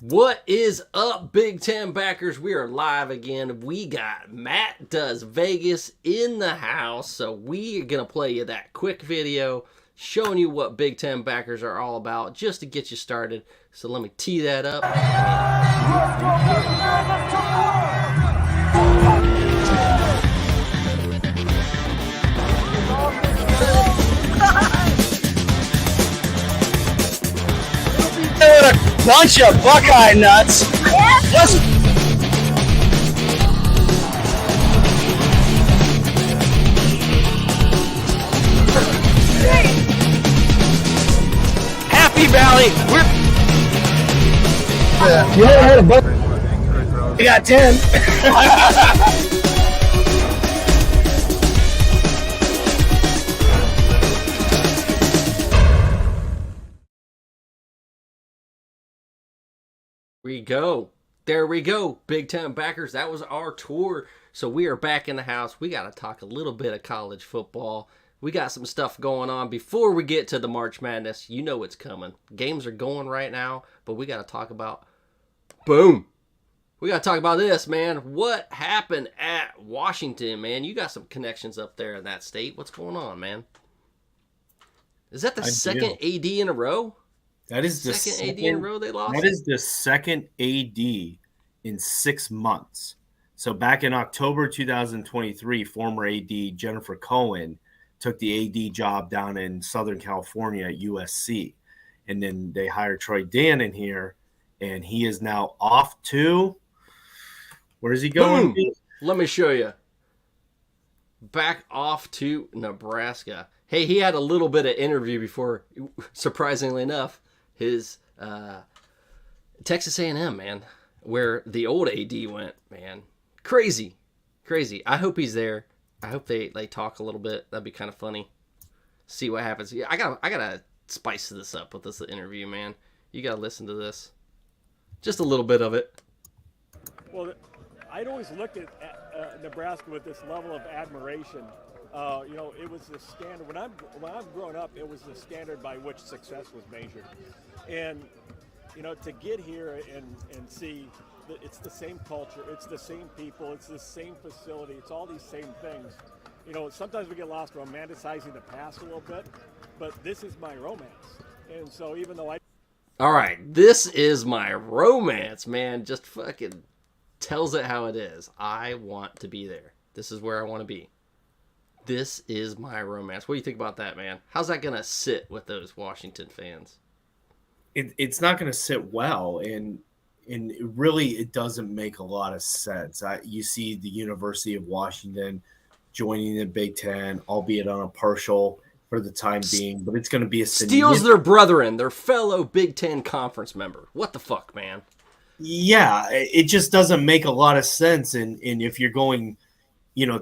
What is up, Big Ten backers? We are live again. We got Matt Does Vegas in the house. So we are going to play you that quick video showing you what Big Ten backers are all about just to get you started. So let me tee that up. What a bunch of Buckeye nuts. Just Happy Valley. You never heard of Buckeye? You got 10. We go. There we go. Big Ten backers. That was our tour. So we are back in the house. We got to talk a little bit of college football. We got some stuff going on before we get to the March Madness. You know it's coming. Games are going right now, but we got to talk about boom. We got to talk about this, man. What happened at Washington, man? You got some connections up there in that state. What's going on, man? Is that the second AD in a row? That is the second AD in a row they lost? That is the second AD in 6 months. So back in October 2023, former AD Jennifer Cohen took the AD job down in Southern California at USC. And then they hired Troy Dan in here, and he is now off to – where is he going? Boom. Let me show you. Back off to Nebraska. Hey, he had a little bit of interview before, surprisingly enough, his Texas A&M, man, where the old AD went, man. Crazy. I hope he's there. I hope they talk a little bit. That'd be kind of funny. See what happens. Yeah, I gotta spice this up with this interview, man. You gotta listen to this. Just a little bit of it. Well, I'd always looked at Nebraska with this level of admiration. It was the standard. When I'm growing up, it was the standard by which success was measured. And, to get here and see that it's the same culture, it's the same people, it's the same facility, it's all these same things. Sometimes we get lost romanticizing the past a little bit, but this is my romance. And so even though all right, this is my romance, man. Just fucking tells it how it is. I want to be there. This is where I want to be. This is my romance. What do you think about that, man? How's that going to sit with those Washington fans? It's not going to sit well, and really it doesn't make a lot of sense. You see the University of Washington joining the Big Ten, albeit on a partial for the time being, but it's going to be a steals their brethren, their fellow Big Ten conference member. What the fuck, man? Yeah, it just doesn't make a lot of sense. And if you're going,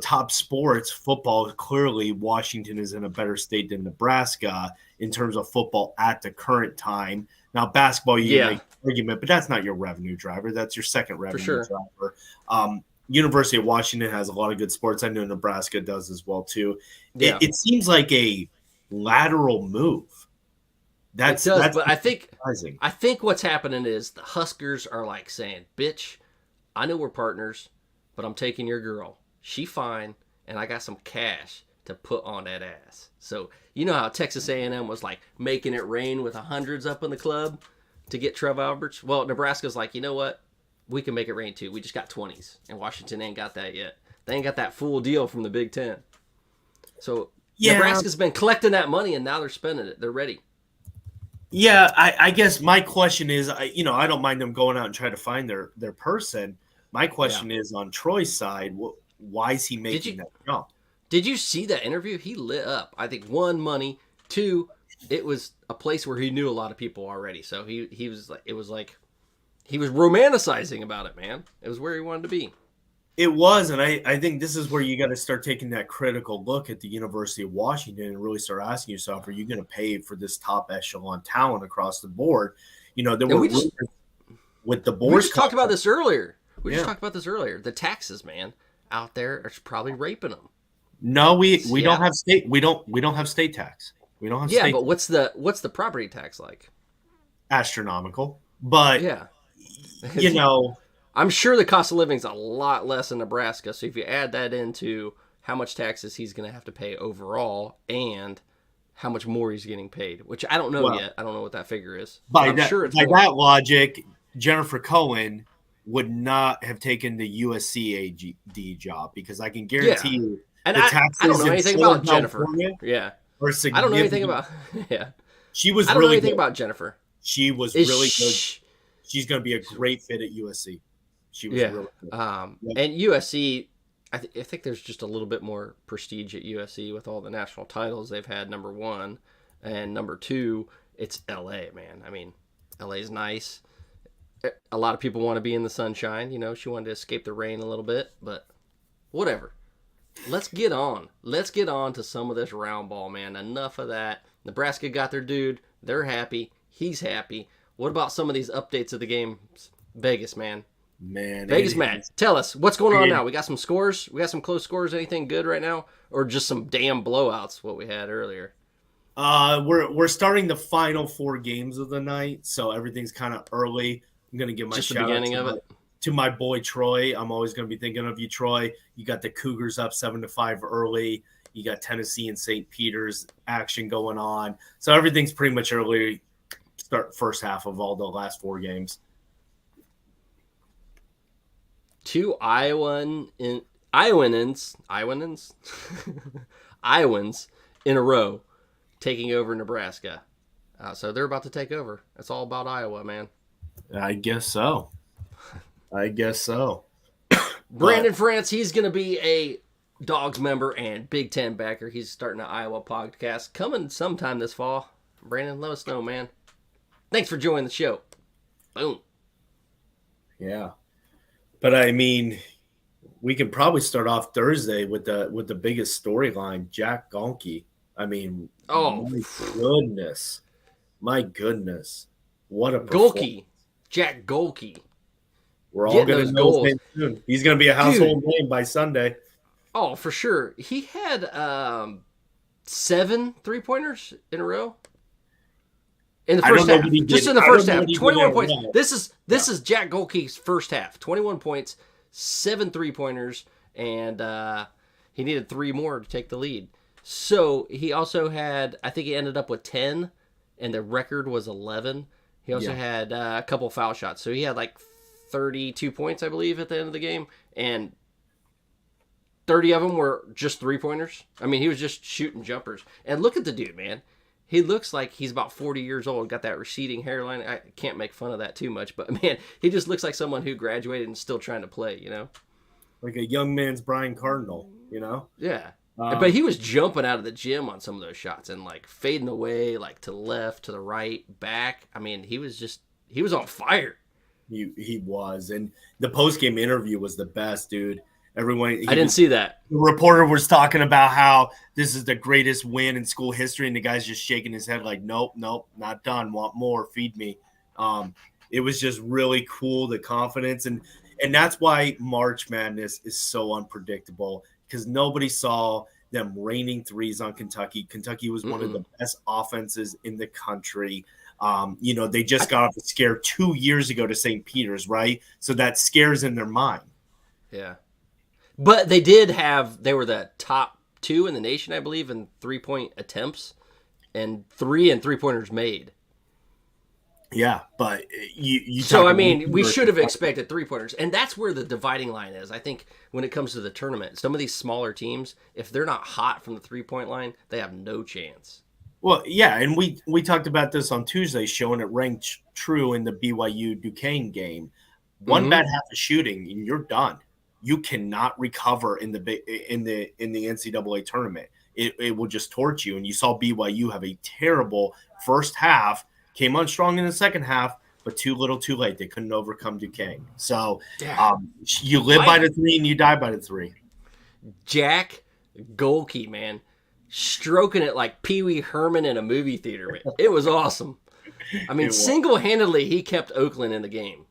top sports, football, clearly Washington is in a better state than Nebraska in terms of football at the current time. Now, basketball, you can make an argument, but that's not your revenue driver. That's your second revenue driver. University of Washington has a lot of good sports. I know Nebraska does as well, too. Yeah. It seems like a lateral move. That's but I think what's happening is the Huskers are like saying, bitch, I know we're partners, but I'm taking your girl. She fine, and I got some cash to put on that ass. So you know how Texas A&M was like making it rain with hundreds up in the club to get Trev Alberts? Well, Nebraska's like, you know what? We can make it rain too. We just got 20s, and Washington ain't got that yet. They ain't got that full deal from the Big Ten. So Nebraska's been collecting that money, and now they're spending it. They're ready. Yeah, I guess my question is, I don't mind them going out and trying to find their person. My question is on Troy's side, why is he making that jump? Did you see that interview? He lit up. I think one, money. Two, it was a place where he knew a lot of people already. So he was like, it was like he was romanticizing about it, man. It was where he wanted to be. It was, and I think this is where you got to start taking that critical look at the University of Washington and really start asking yourself, are you going to pay for this top echelon talent across the board? There were with the board. We just talked about this earlier. Just talked about this earlier. The taxes, man, out there are probably raping them. No, we don't have state. We don't have state tax. We don't have. Yeah, but what's the property tax like? Astronomical, but you know, I'm sure the cost of living is a lot less in Nebraska. So if you add that into how much taxes he's going to have to pay overall and how much more he's getting paid, which I don't know yet. I don't know what that figure is. By that logic, Jennifer Cohen would not have taken the USC AD job because I can guarantee you and I don't know anything about Jennifer. Yeah. I don't know anything about She was I don't really know anything good. about Jennifer. She was really good. She's going to be a great fit at USC. She was really good. And USC, I think there's just a little bit more prestige at USC with all the national titles they've had, number one. And number two, it's LA, man. I mean, LA's nice. A lot of people want to be in the sunshine. You know, she wanted to escape the rain a little bit, but whatever. Let's get on. Let's get on to some of this round ball, man. Enough of that. Nebraska got their dude. They're happy. He's happy. What about some of these updates of the game? Vegas, man. Vegas, Matt, tell us what's going on now. We got some scores. We got some close scores. Anything good right now, or just some damn blowouts? What we had earlier. We're starting the final 4 games of the night, so everything's kind of early. I'm gonna give my just shout the beginning out of it to my boy Troy. I'm always gonna be thinking of you, Troy. You got the Cougars up 7-5 early. You got Tennessee and St. Peter's action going on, so everything's pretty much early. Start first half of all the last 4 games. 2 Iowans in a row taking over Nebraska. So they're about to take over. It's all about Iowa, man. I guess so. Brandon France, he's going to be a Dogs member and Big Ten backer. He's starting an Iowa podcast coming sometime this fall. Brandon, let us know, man. Thanks for joining the show. Boom. Yeah. But I mean, we can probably start off Thursday with the biggest storyline, Jack Golke. I mean, my goodness, what a Golke, Jack Golke. We're all going to know his name soon. He's going to be a household name by Sunday. Oh, for sure. He had 7 3-pointers in a row. In the first half, just in the first half, 21 points. This is Jack Golke's first half. 21 points, 7 3-pointers, and he needed 3 more to take the lead. So he also had, I think he ended up with 10, and the record was 11. He also had a couple foul shots. So he had like 32 points, I believe, at the end of the game, and 30 of them were just 3-pointers. I mean, he was just shooting jumpers. And look at the dude, man. He looks like he's about 40 years old, got that receding hairline. I can't make fun of that too much, but man, he just looks like someone who graduated and still trying to play, you know? Like a young man's Brian Cardinal, you know? Yeah. But he was jumping out of the gym on some of those shots and like fading away, like to the left, to the right, back. I mean, he was on fire. He was. And the post-game interview was the best, dude. I didn't see that. The reporter was talking about how this is the greatest win in school history, and the guy's just shaking his head like, nope, not done. Want more? Feed me. It was just really cool, the confidence, and that's why March Madness is so unpredictable because nobody saw them raining threes on Kentucky. Kentucky was one of the best offenses in the country. They just got off a scare 2 years ago to St. Peter's, right? So that scares in their mind. Yeah. But they were the top 2 in the nation, I believe, in 3-point attempts and 3 and 3-pointers made. Yeah, but you so, I mean, we should have expected 3-pointers. And that's where the dividing line is. I think when it comes to the tournament, some of these smaller teams, if they're not hot from the 3-point line, they have no chance. Well, yeah, and we talked about this on Tuesday's show, and it rang true in the BYU Duquesne game. One bad half of shooting, and you're done. You cannot recover in the NCAA tournament. It will just torch you. And you saw BYU have a terrible first half, came on strong in the second half, but too little, too late. They couldn't overcome Duquesne. So you live by the 3 and you die by the 3. Jack Golke, man, stroking it like Pee Wee Herman in a movie theater. Man. It was awesome. I mean, single-handedly, he kept Oakland in the game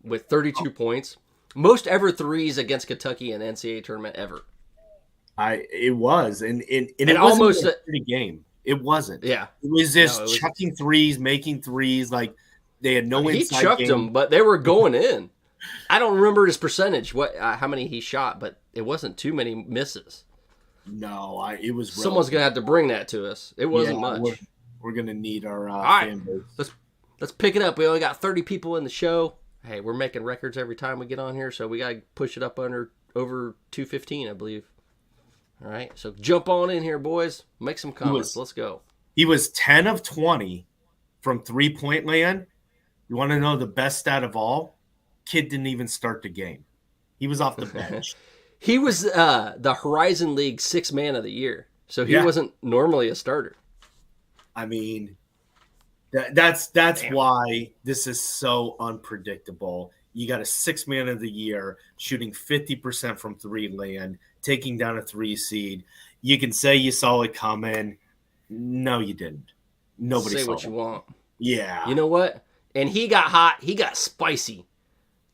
with 32 points. Most ever threes against Kentucky in NCAA tournament ever. It was, and it almost wasn't a pretty game. It wasn't. Yeah, it was just chucking threes, making threes. Like They had no inside He chucked game. them, but they were going in. I don't remember his percentage, how many he shot, but it wasn't too many misses. No, it was. Someone's gonna have to bring that to us. It wasn't much. We're gonna need our fan base. Let's pick it up. We only got 30 people in the show. Hey, we're making records every time we get on here, so we gotta push it up over 215, I believe. All right, so jump on in here, boys. Make some comments. Let's go. He was 10 of 20 from 3-point land. You want to know the best stat of all? Kid didn't even start the game. He was off the bench. He was the Horizon League 6th man of the year, so he wasn't normally a starter. I mean, that's why this is so unpredictable. You got a 6th man of the year shooting 50% from 3 land, taking down a 3 seed. You can say you saw it coming. No, you didn't. Nobody say saw what you want. Yeah. You know what? And he got hot. He got spicy.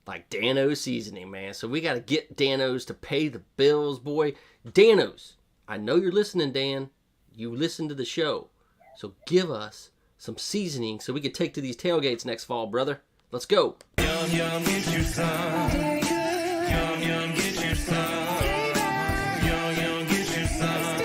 Like Dano's seasoning, man. So we got to get Dano's to pay the bills, boy. Dano's. I know you're listening, Dan. You listen to the show. So give us some seasoning so we can take to these tailgates next fall, brother. Let's go. Yum, yum, get you some. Very good. Yum, yum, get you some. Yum, yum, get you some.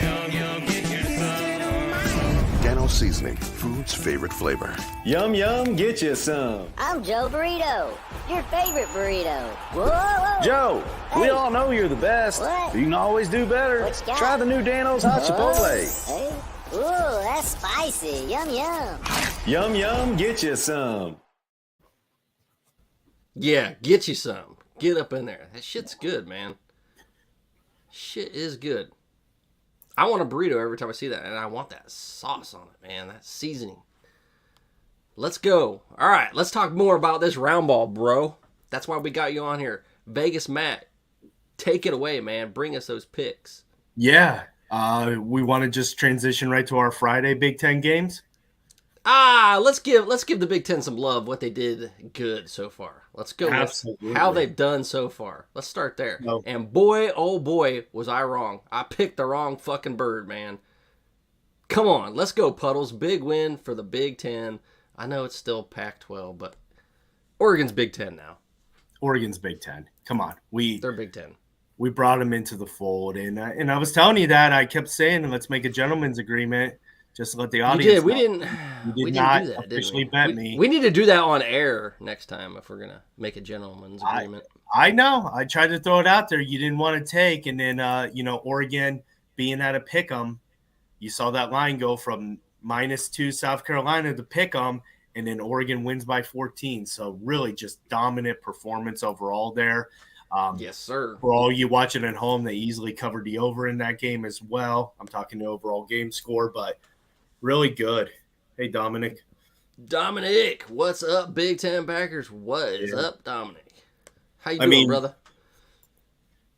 Yum, yum, get you some. Dano Seasoning, food's favorite flavor. Yum, yum, get you some. I'm Joe Burrito, your favorite burrito. Whoa, whoa. Joe, we all know you're the best. What? But you can always do better. What you got? Try the new Dano's Hot Chipotle. Hey. Ooh, that's spicy. Yum, yum. Yum, yum, get you some. Yeah, get you some. Get up in there. That shit's good, man. Shit is good. I want a burrito every time I see that, and I want that sauce on it, man. That seasoning. Let's go. All right, let's talk more about this round ball, bro. That's why we got you on here. Vegas Matt, take it away, man. Bring us those picks. Yeah. We want to just transition right to our Friday Big Ten games. Let's give the Big Ten some love. What they did good so far. Let's go with how they've done so far. Let's start there. No. And boy, oh boy, was I wrong. I picked the wrong fucking bird, man. Come on, let's go, Puddles. Big win for the Big Ten. I know it's still Pac-12, but Oregon's Big Ten now. Oregon's Big Ten. Come on, they're Big Ten. We brought them into the fold, and I was telling you that. I kept saying, let's make a gentleman's agreement. Just to let the audience. We didn't do that. Officially bet me. We need to do that on air next time if we're gonna make a gentleman's agreement. I know. I tried to throw it out there. You didn't want to take, and then Oregon being at a pick 'em, you saw that line go from -2 South Carolina to pick 'em, and then Oregon wins by 14. So really, just dominant performance overall there. Yes, sir. For all you watching at home, they easily covered the over in that game as well. I'm talking the overall game score, but. Really good. Hey, Dominic. Dominic, what's up, Big Ten backers? What is up, Dominic? How you doing, brother?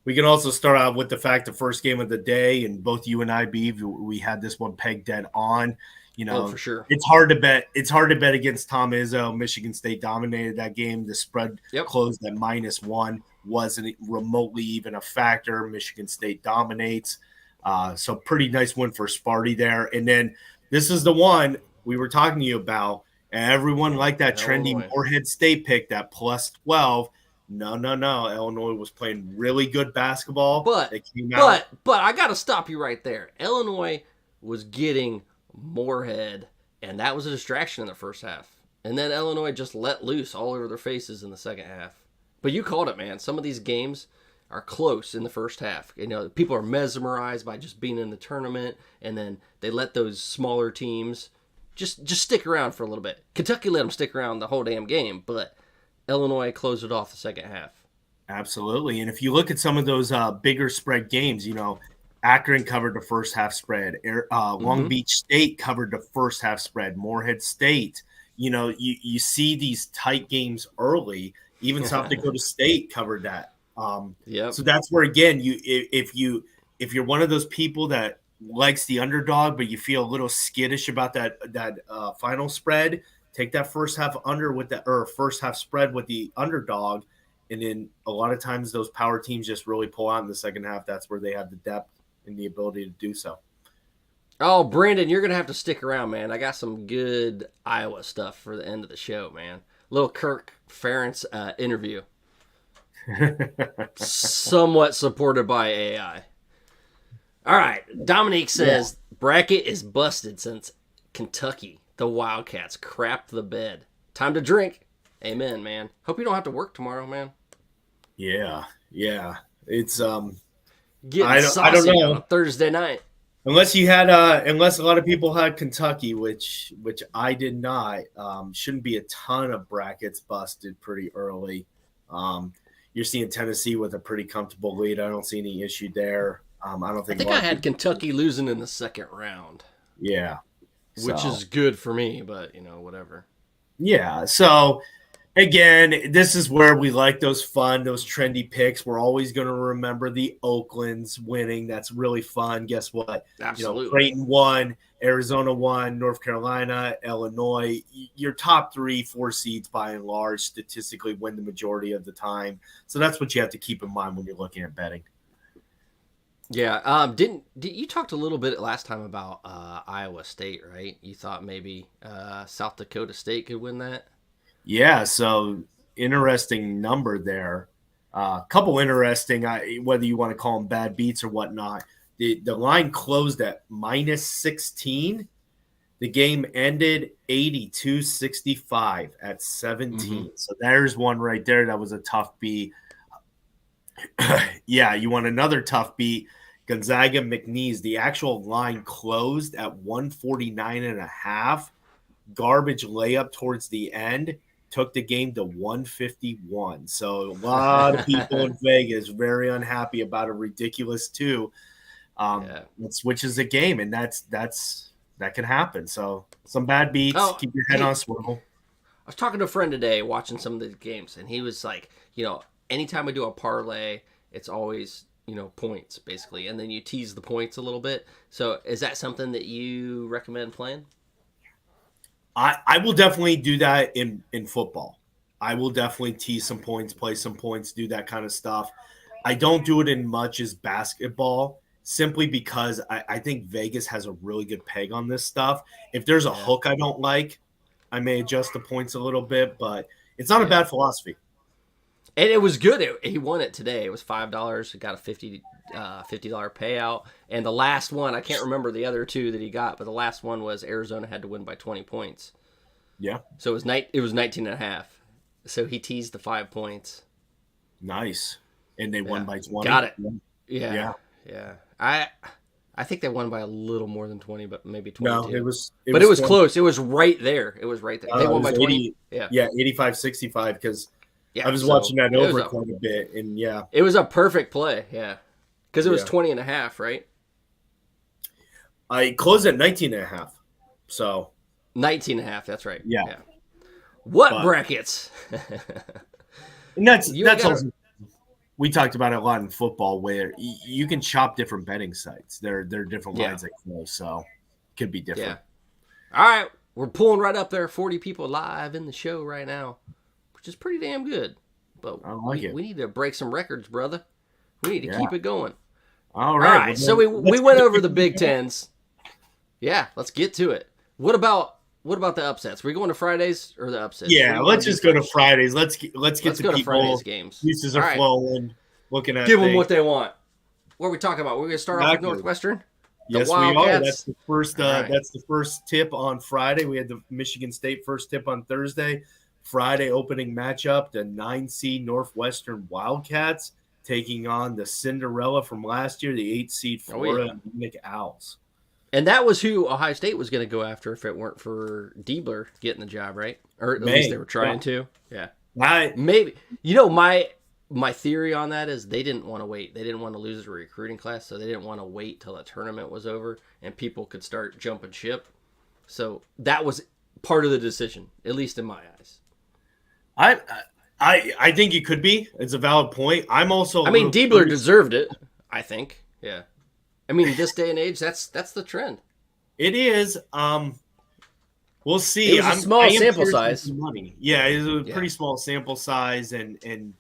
We can also start out with the fact the first game of the day, and both you and I, Beeve, we had this one pegged dead on. For sure. It's hard to bet. It's hard to bet against Tom Izzo. Michigan State dominated that game. The spread closed at -1. Wasn't remotely even a factor. Michigan State dominates. So pretty nice win for Sparty there. And then this is the one we were talking to you about. And everyone liked that trendy Morehead State pick, that +12. No. Illinois was playing really good basketball. But I got to stop you right there. Illinois was getting Morehead, and that was a distraction in the first half. And then Illinois just let loose all over their faces in the second half. But you called it, man. Some of these games are close in the first half. People are mesmerized by just being in the tournament, and then they let those smaller teams just stick around for a little bit. Kentucky let them stick around the whole damn game, but Illinois closed it off the second half. Absolutely. And if you look at some of those bigger spread games, Akron covered the first half spread. Long Beach State covered the first half spread. Morehead State. You see these tight games early. Even South Dakota State covered that. So that's where, again, if you're one of those people that likes the underdog, but you feel a little skittish about that final spread, take that first half under first half spread with the underdog, and then a lot of times those power teams just really pull out in the second half. That's where they have the depth and the ability to do so. Oh, Brandon, you're gonna have to stick around, man. I got some good Iowa stuff for the end of the show, man. Little Kirk Ferentz interview, somewhat supported by AI. All right, Dominique says bracket is busted since Kentucky, the Wildcats, crapped the bed. Time to drink. Amen, man. Hope you don't have to work tomorrow, man. Yeah. It's Getting saucy on a Thursday night. unless a lot of people had Kentucky, which I did not. Shouldn't be a ton of brackets busted pretty early. You're seeing Tennessee with a pretty comfortable lead. I don't see any issue there. I think I had Kentucky losing in the second round. Yeah. Which is good for me, but whatever. Yeah. So again, this is where we like those trendy picks. We're always going to remember the Oaklands winning. That's really fun. Guess what? Absolutely. Creighton won, Arizona won, North Carolina, Illinois. Your top 3-4 seeds by and large statistically win the majority of the time. So that's what you have to keep in mind when you're looking at betting. Yeah. Did you talked a little bit last time about Iowa State, right? You thought maybe South Dakota State could win that? Yeah, so interesting number there. Couple interesting, whether you want to call them bad beats or whatnot. The line closed at -16. The game ended 82-65 at 17. Mm-hmm. So there's one right there. That was a tough beat. Yeah, you want another tough beat. Gonzaga McNeese. The actual line closed at 149.5. Garbage layup towards the end took the game to 151. So a lot of people in Vegas very unhappy about a ridiculous 2. It switches the game, and that can happen. So some bad beats. Keep your head on a swivel. I was talking to a friend today watching some of the games, and he was like, anytime I do a parlay, it's always, points basically. And then you tease the points a little bit. So is that something that you recommend playing? I will definitely do that in football. I will definitely tease some points, play some points, do that kind of stuff. I don't do it in much as basketball simply because I think Vegas has a really good peg on this stuff. If there's a hook I don't like, I may adjust the points a little bit, but it's not a bad philosophy. And it was good. He won it today. It was $5. He got a $50 payout. And the last one, I can't remember the other 2 that he got, but the last one was Arizona had to win by 20 points. Yeah. So it was 19.5. So he teased the 5 points. Nice. And they won by 20. Got it. Yeah. I think they won by a little more than 20, but maybe 22. No, it was close. It was right there. It was right there. They won by 20. Yeah, 85-65 because I was watching that over quite a bit, and it was a perfect play. Yeah, because it was 20.5, right? I closed at 19.5, so 19.5. That's right. Yeah. What brackets? And that's also, we talked about it a lot in football, where you can shop different betting sites. There are different lines that close, so it could be different. Yeah. All right, we're pulling right up there. 40 people live in the show right now, which is pretty damn good. But I like it. We need to break some records, brother. We need to keep it going. All right. Well, so we went over the Big Tens. Yeah, let's get to it. What about the upsets? Are we going to Fridays or the upsets? Yeah, let's just go to Fridays. Let's get to people. Fridays games. Uses are flowing. Looking at give them what they want. What are we talking about? We're going to start off with Northwestern. Yes, we are. That's the first. That's the first tip on Friday. We had the Michigan State first tip on Thursday. Friday opening matchup: the 9-seed Northwestern Wildcats taking on the Cinderella from last year, the 8-seed Florida Munich Owls. And that was who Ohio State was going to go after if it weren't for Diebler getting the job, right? Or at least they were trying to. Yeah. Maybe. My theory on that is they didn't want to wait. They didn't want to lose a recruiting class, so they didn't want to wait till the tournament was over and people could start jumping ship. So that was part of the decision, at least in my eyes. I think it could be. It's a valid point. I'm also. Diebler deserved it. I think. Yeah. This day and age, that's the trend. It is. We'll see. It was a small sample size. Yeah, it was a pretty small sample size, and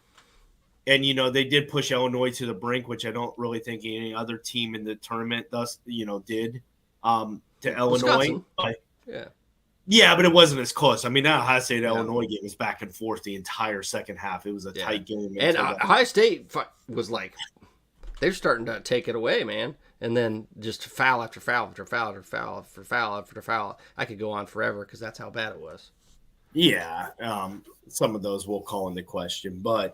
they did push Illinois to the brink, which I don't really think any other team in the tournament did. to Illinois. Yeah. Yeah, but it wasn't as close. I mean, that Ohio State-Illinois game was back and forth the entire second half. It was a tight game. And Ohio State was like, they're starting to take it away, man. And then just foul after foul after foul after foul after foul after foul. I could go on forever because that's how bad it was. Yeah, some of those we'll call into question. But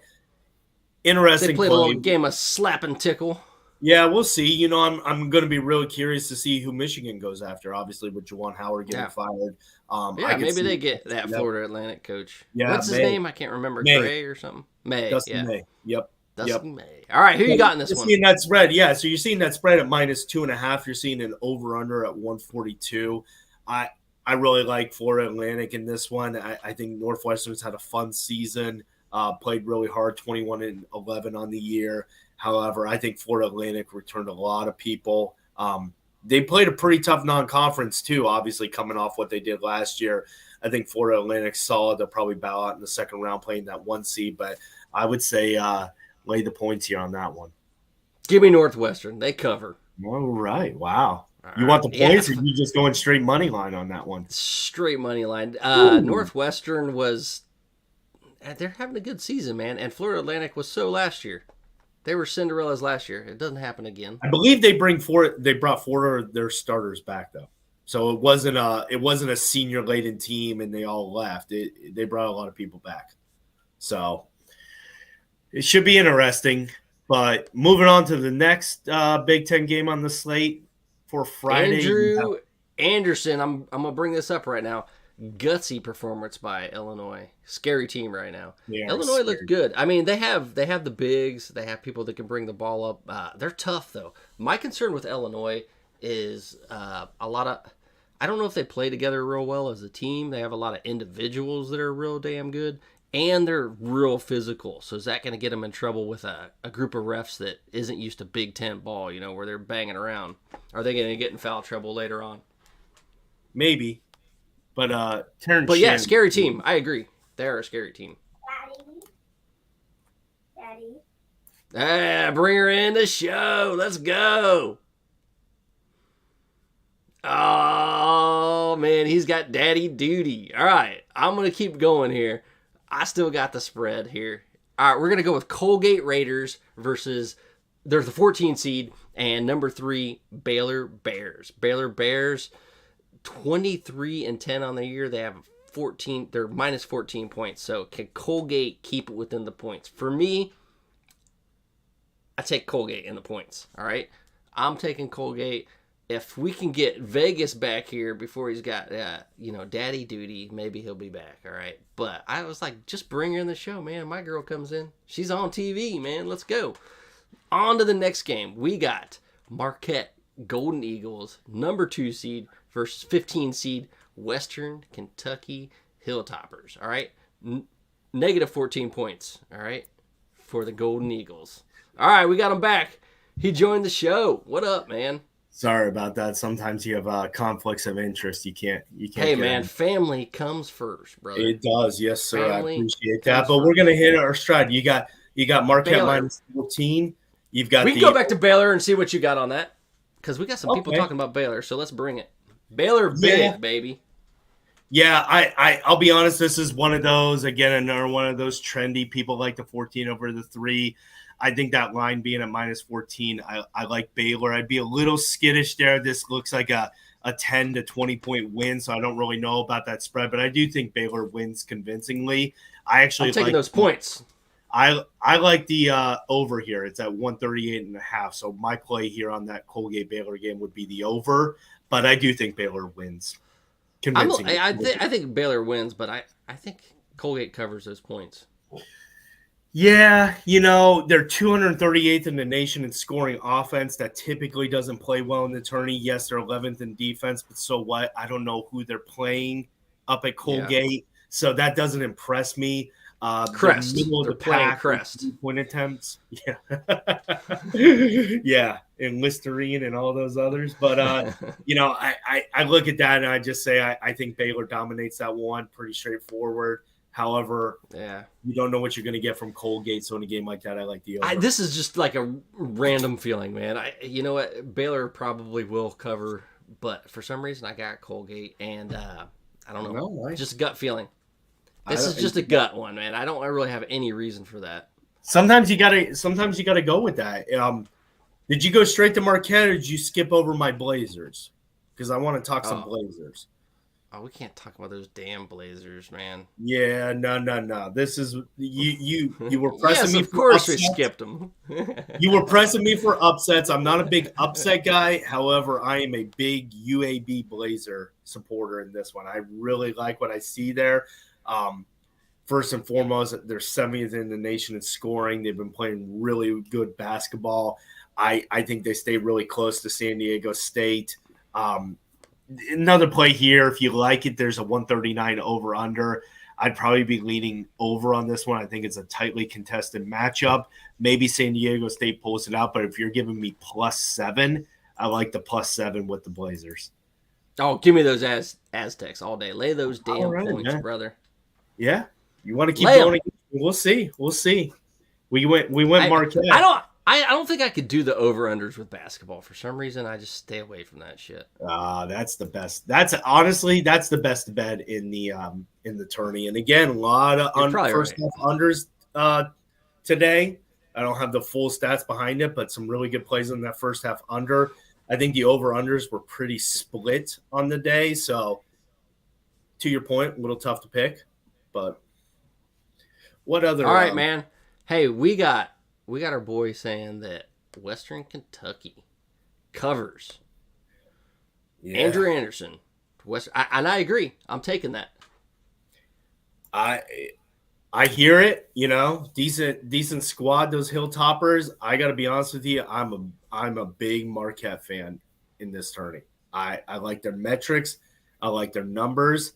interesting They played a little game of slap and tickle. Yeah, we'll see. You know, I'm going to be really curious to see who Michigan goes after. Obviously, with Juwan Howard getting fired. Maybe they get that Florida Atlantic coach. Yeah, what's his name? I can't remember. Gray or something. Dustin May. Yep. Dustin May. All right, who you got in this one? Seeing that spread, yeah. So you're seeing that spread at -2.5. You're seeing an over/under at 142. I really like Florida Atlantic in this one. I think Northwestern's had a fun season. Played really hard, 21-11 on the year. However, I think Florida Atlantic returned a lot of people. They played a pretty tough non-conference too, obviously coming off what they did last year. I think Florida Atlantic's solid. They'll probably bow out in the second round playing that 1 seed, but I would say lay the points here on that one. Give me Northwestern. They cover. All right. Wow. You want the points or you just going straight money line on that one? Straight money line. Northwestern was – they're having a good season, man, and Florida Atlantic was so last year. They were Cinderellas last year. It doesn't happen again. I believe they brought 4 of their starters back though, so it wasn't a senior laden team and they all left. They brought a lot of people back, so it should be interesting. But moving on to the next Big Ten game on the slate for Friday, Andrew Anderson. I'm gonna bring this up right now. Gutsy performance by Illinois. Scary team right now. Illinois looks good. I mean, they have the bigs. They have people that can bring the ball up. They're tough, though. My concern with Illinois is a lot of – I don't know if they play together real well as a team. They have a lot of individuals that are real damn good, and they're real physical. So is that going to get them in trouble with a group of refs that isn't used to Big Ten ball, where they're banging around? Are they going to get in foul trouble later on? Maybe. But yeah, scary team. I agree. They're a scary team. Daddy. Bring her in the show. Let's go. Oh, man, he's got daddy duty. All right, I'm going to keep going here. I still got the spread here. All right, we're going to go with Colgate Raiders versus they're the 14 seed and number 3 Baylor Bears. Baylor Bears 23-10 on the year. They have 14. They're minus 14 points. So can Colgate keep it within the points? For me, I take Colgate in the points. All right, I'm taking Colgate. If we can get Vegas back here before he's got daddy duty, maybe he'll be back. All right, but I was like, just bring her in the show, man. My girl comes in. She's on TV, man. Let's go. On to the next game. We got Marquette Golden Eagles, number 2 seed versus 15 seed Western Kentucky Hilltoppers. All right. Negative 14 points. All right. For the Golden Eagles. All right. We got him back. He joined the show. What up, man? Sorry about that. Sometimes you have conflicts of interest. You can't. Hey, man, family comes first, brother. It does. Yes, sir. Family, I appreciate that. But we're going to hit our stride. You got Marquette Baylor. Minus 14. You've got we can go back to Baylor and see what you got on that. Because we got some people talking about Baylor, so let's bring it. Baylor big, baby. Yeah, I'll be honest. This is one of those, again, another one of those trendy people like the 14 over the 3. I think that line being at minus 14, I like Baylor. I'd be a little skittish there. This looks like a 10 to 20 point win, so I don't really know about that spread, but I do think Baylor wins convincingly. I'm taking those points. I like the over here. It's at 138.5. So my play here on that Colgate Baylor game would be the over, but I do think Baylor wins. I think Baylor wins, but I think Colgate covers those points. Yeah, they're 238th in the nation in scoring offense. That typically doesn't play well in the tourney. Yes, they're 11th in defense, but so what? I don't know who they're playing up at Colgate, so that doesn't impress me. Crest. They're playing Crest. Point attempts. Yeah. Yeah, and Listerine and all those others. But, I look at that and I just say I think Baylor dominates that one. Pretty straightforward. However, you don't know what you're going to get from Colgate. So in a game like that, I like the over. This is just like a random feeling, man. You know what? Baylor probably will cover but for some reason I got Colgate, and I don't know, No, just a gut feeling. This is just a gut one, man. I don't really have any reason for that. Sometimes you gotta go with that. Did you go straight to Marquette, or did you skip over my Blazers? Because I want to talk some Blazers. Oh, we can't talk about those damn Blazers, man. Yeah, no. This is you were pressing Yes, me. of course for we skipped them. You were pressing me for upsets. I'm not a big upset guy. However, I am a big UAB Blazer supporter in this one. I really like what I see there. First and foremost, they're 70th in the nation in scoring. They've been playing really good basketball. I think they stay really close to San Diego State. Another play here, if you like it, there's a 139 over-under. I'd probably be leaning over on this one. I think it's a tightly contested matchup. Maybe San Diego State pulls it out, but if you're giving me +7, I like the +7 with the Blazers. Oh, give me those Aztecs all day. Lay those damn points, man. brother. Yeah, you want to keep Lay 'em. going? We'll see. We went Marquette. I don't think I could do the over-unders with basketball. For some reason, I just stay away from that shit. That's the best. That's the best bet in the tourney. And again, a lot of first half unders today. I don't have the full stats behind it, but some really good plays in that first half under. I think the over-unders were pretty split on the day. So, to your point, a little tough to pick. But what other? All right, man. Hey, we got our boy saying that Western Kentucky covers. Yeah. Andrew Anderson, and I agree. I'm taking that. I hear it. Decent squad. Those Hilltoppers. I got to be honest with you. I'm a big Marquette fan in this tourney. I like their metrics. I like their numbers.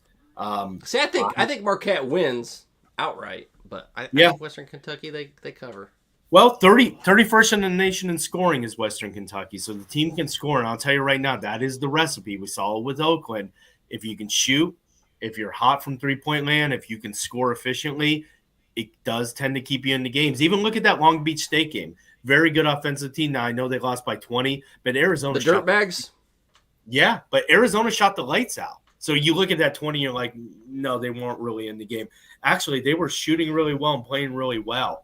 See, I think Marquette wins outright, but I think Western Kentucky they cover. Well, 31st in the nation in scoring is Western Kentucky, so the team can score. And I'll tell you right now, that is the recipe. We saw it with Oakland. If you can shoot, if you're hot from three-point land, if you can score efficiently, it does tend to keep you in the games. Even look at that Long Beach State game. Very good offensive team. Now, I know they lost by 20, but Arizona the dirtbags? Yeah, but Arizona shot the lights out. So you look at that 20, you're like, no, they weren't really in the game. Actually, they were shooting really well and playing really well.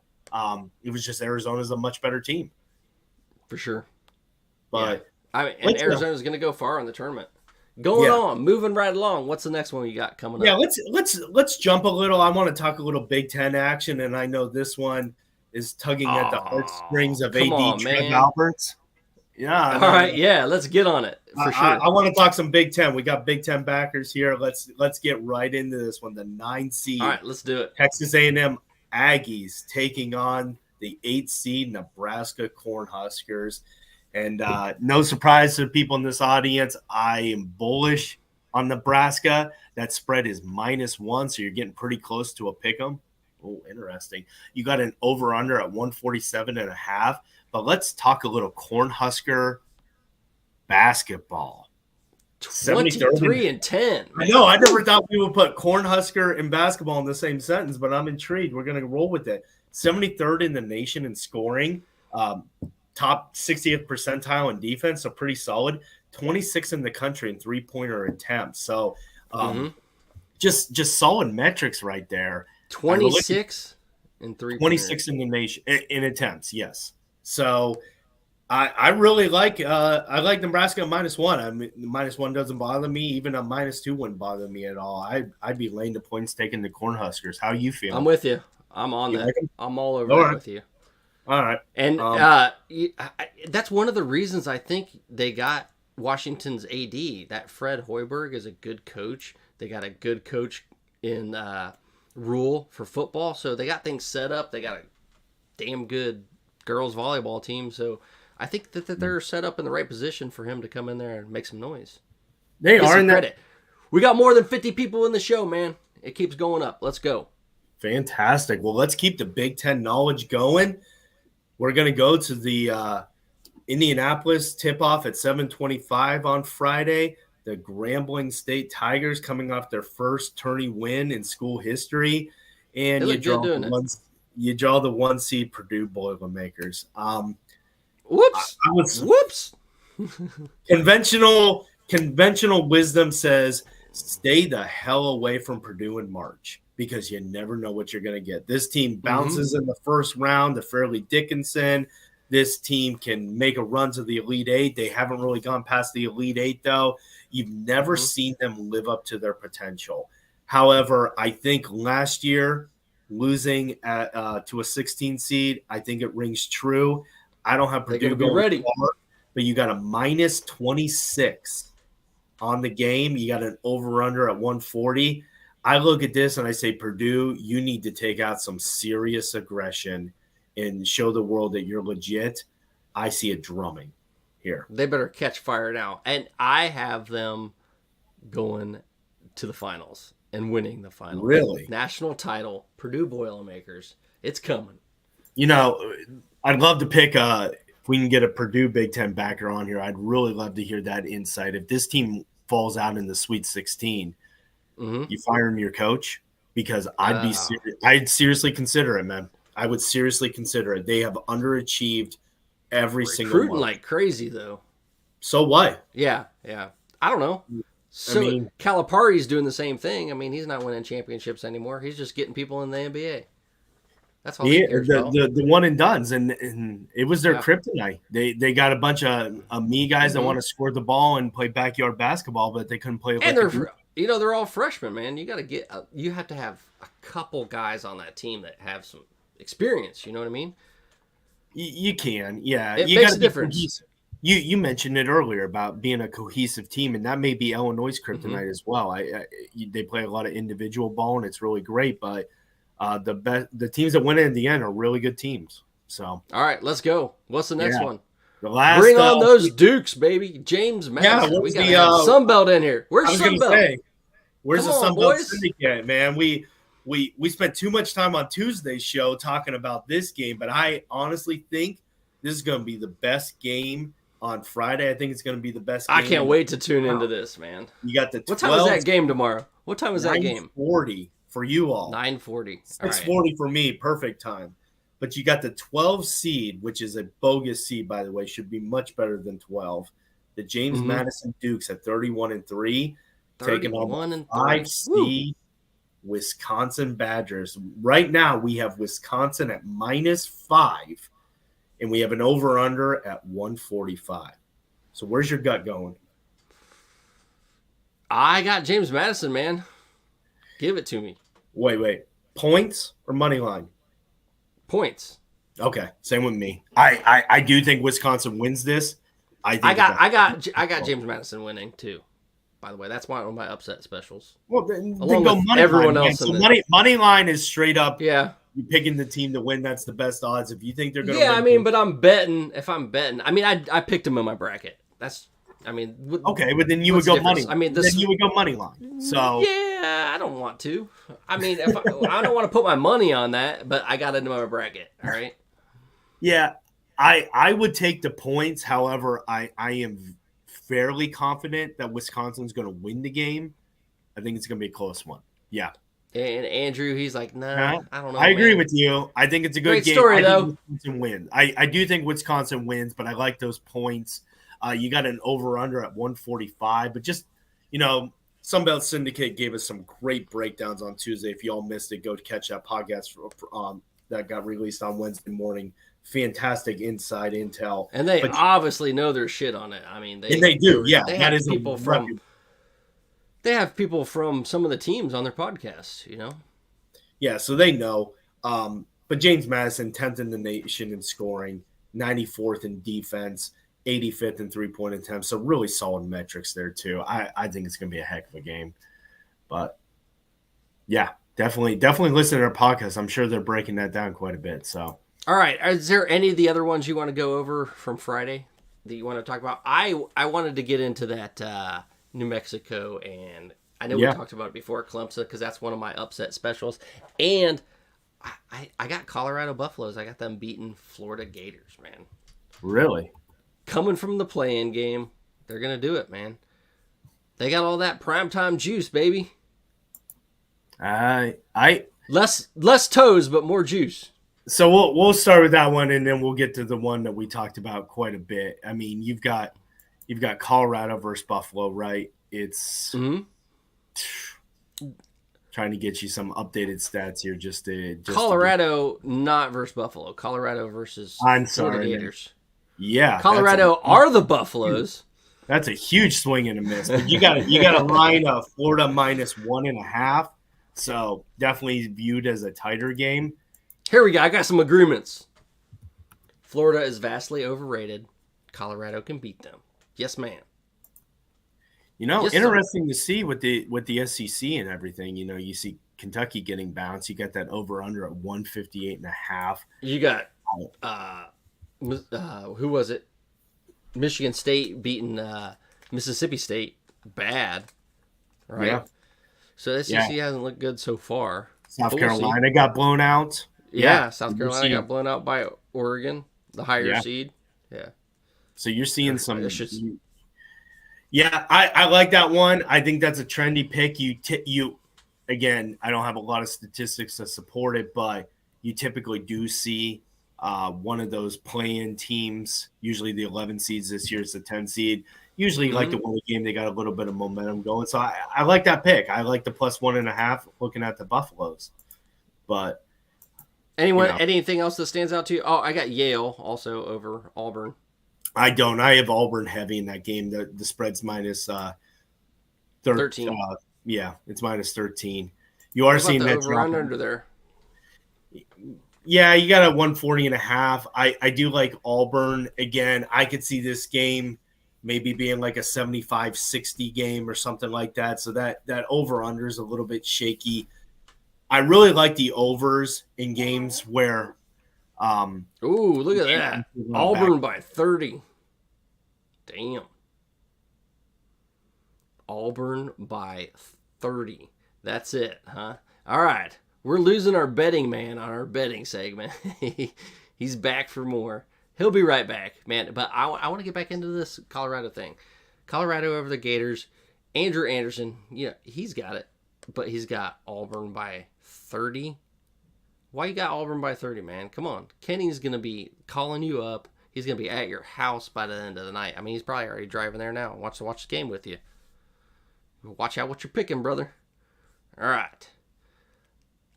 It was just Arizona's a much better team. For sure. But and Arizona's going to go far in the tournament. Moving right along. What's the next one you got coming up? Yeah, let's jump a little. I want to talk a little Big Ten action, and I know this one is tugging at the heartstrings of AD Trev Alberts. Yeah. All right, yeah, let's get on it for sure. I want to talk some Big Ten. We got Big Ten backers here. Let's get right into this one. The 9 seed. All right, let's do it. Texas A&M Aggies taking on the 8 seed Nebraska Cornhuskers. And no surprise to the people in this audience, I am bullish on Nebraska. That spread is -1, so you're getting pretty close to a pick 'em. Oh, interesting. You got an over-under at 147.5. But let's talk a little Cornhusker basketball. 23-10. I know. I never thought we would put Cornhusker and basketball in the same sentence, but I'm intrigued. We're going to roll with it. 73rd in the nation in scoring. Top 60th percentile in defense, so pretty solid. 26th in the country in three-pointer attempts. So just solid metrics right there. 26 in three. 26 in the nation in attempts, yes. So I really like Nebraska at -1. I mean, -1 doesn't bother me. Even a -2 wouldn't bother me at all. I'd be laying the points taking the Cornhuskers. How you feel? I'm with you. I'm on that. Like I'm all over that with you. All right. And that's one of the reasons I think they got Washington's AD. That Fred Hoiberg is a good coach. They got a good coach in Rule for football. So they got things set up. They got a damn good girls volleyball team. So I think that they're set up in the right position for him to come in there and make some noise. They are in credit. We got more than 50 people in the show, man. It keeps going up. Let's go. Fantastic. Well, let's keep the Big Ten knowledge going. We're going to go to the Indianapolis tip-off at 7:25 on Friday. The Grambling State Tigers coming off their first tourney win in school history. And you draw the 1 seed Purdue Boilermakers. Whoops. Conventional conventional wisdom says stay the hell away from Purdue in March because you never know what you're going to get. This team bounces in the first round to Fairleigh Dickinson. This team can make a run to the Elite Eight. They haven't really gone past the Elite Eight, though. You've never seen them live up to their potential. However, I think last year, losing to a 16 seed, I think it rings true. I don't have Purdue going ready, far, but you got a minus 26 on the game. You got an over-under at 140. I look at this and I say, Purdue, you need to take out some serious aggression and show the world that you're legit. I see it drumming here. They better catch fire now. And I have them going to the finals and winning the finals. Really? National title, Purdue Boilermakers. It's coming. You know, I'd love to pick if we can get a Purdue Big Ten backer on here. I'd really love to hear that insight. If this team falls out in the Sweet 16, you firing your coach? Because I'd seriously consider it, man. I would seriously consider it. They have underachieved every single recruiting month. like crazy though. So what? Yeah. I don't know. So Calipari's doing the same thing. I mean, he's not winning championships anymore. He's just getting people in the NBA. That's all he cares about. The one and dones, and it was their kryptonite. They got a bunch of me guys that want to score the ball and play backyard basketball, but they couldn't play. And they're all freshmen, man. You got to you have to have a couple guys on that team that have some experience. You know what I mean? You can, yeah. It you makes a difference. You mentioned it earlier about being a cohesive team, and that may be Illinois' kryptonite as well. They play a lot of individual ball, and it's really great. But the teams that win it in the end are really good teams. So, all right, let's go. What's the next one? The last, bring on those Dukes, baby. James Madison. Yeah, we got the Sunbelt in here. Where's Sunbelt? Where's the Sunbelt Syndicate, man? We spent too much time on Tuesday's show talking about this game, but I honestly think this is going to be the best game on Friday. I think it's going to be the best game. I can't wait to tune into this, man. You got the 12, what time is that game tomorrow? What time is that game? 9:40 for you all. 9:40. 6:40 for me. Perfect time. But you got the 12 seed, which is a bogus seed, by the way, should be much better than 12. The James Madison Dukes at 31-3, taking on the 5 seed Wisconsin Badgers. Right now, we have Wisconsin at -5, and we have an over-under at 145. So where's your gut going? I got James Madison, man. Give it to me. Wait. Points or money line? Points. Okay, same with me. I do think Wisconsin wins this. I got James Madison winning too. By the way, that's one of my upset specials. Well, then go money everyone line, else. So money line is straight up. Yeah, you're picking the team to win. That's the best odds. If you think they're going to, yeah, I mean, but I'm betting. If I'm betting, I mean, I picked him in my bracket. That's, I mean, okay, but then you would go difference? money. I mean, then you would go money line. So yeah, I don't want to. I mean, if I don't want to put my money on that, but I got it in my bracket. All right. Yeah, I would take the points. However, I am fairly confident that Wisconsin's going to win the game. I think it's going to be a close one. Yeah. And Andrew, he's like, nah, I don't know. I agree with you. I think it's a good game. Story, though. Wisconsin wins. I do think Wisconsin wins, but I like those points. You got an over-under at 145. But just, Sunbelt Syndicate gave us some great breakdowns on Tuesday. If you all missed it, go catch that podcast that got released on Wednesday morning. Fantastic inside intel. And they obviously know their shit on it. I mean, they do. Yeah, they have people from some of the teams on their podcasts, Yeah, so they know. But James Madison, 10th in the nation in scoring, 94th in defense, 85th in three-point attempts. So really solid metrics there too. I think it's going to be a heck of a game. But yeah, definitely listen to their podcast. I'm sure they're breaking that down quite a bit. So. All right. Is there any of the other ones you want to go over from Friday that you want to talk about? I wanted to get into that New Mexico, and I know we talked about it before, Clemson, because that's one of my upset specials. And I got Colorado Buffaloes. I got them beating Florida Gators, man. Really? Coming from the play-in game, they're going to do it, man. They got all that primetime juice, baby. Less toes, but more juice. So we'll start with that one, and then we'll get to the one that we talked about quite a bit. I mean, you've got You've got Colorado versus Buffalo, right? It's trying to get you some updated stats here. Just Colorado, not versus Buffalo. Colorado versus Florida Gators. Yeah, Colorado are the Buffaloes. That's a huge swing and a miss. But you got a line of Florida -1.5. So definitely viewed as a tighter game. Here we go. I got some agreements. Florida is vastly overrated. Colorado can beat them. Yes, ma'am. Interesting to see with the SEC and everything. You see Kentucky getting bounced. You got that over/under at 158.5. You got who was it? Michigan State beating Mississippi State bad, right? Yeah. So the SEC hasn't looked good so far. South Carolina got blown out. Yeah, South Carolina got blown out by Oregon, the higher seed. Yeah. So you're seeing some. Yeah, I like that one. I think that's a trendy pick. You again, I don't have a lot of statistics to support it, but you typically do see one of those play-in teams, usually the 11 seeds this year is the 10 seed. Usually like to win a game, they got a little bit of momentum going. So I like that pick. I like the +1.5 looking at the Buffaloes. But anything else that stands out to you? Oh, I got Yale also over Auburn. I don't. I have Auburn heavy in that game. The spread's minus 13. It's minus 13. You are seeing that over under there. Yeah, you got a 140.5. I do like Auburn. Again, I could see this game maybe being like a 75-60 game or something like that. So that over-under is a little bit shaky. I really like the overs in games where look at that. Auburn by 30. Damn. Auburn by 30. That's it, huh? All right. We're losing our betting man on our betting segment. He's back for more. He'll be right back, man. But I want to get back into this Colorado thing. Colorado over the Gators. Andrew Anderson, he's got it. But he's got Auburn by 30. Why you got Auburn by 30, man? Come on. Kenny's going to be calling you up. He's going to be at your house by the end of the night. I mean, he's probably already driving there now. Watch the game with you. Watch out what you're picking, brother. All right.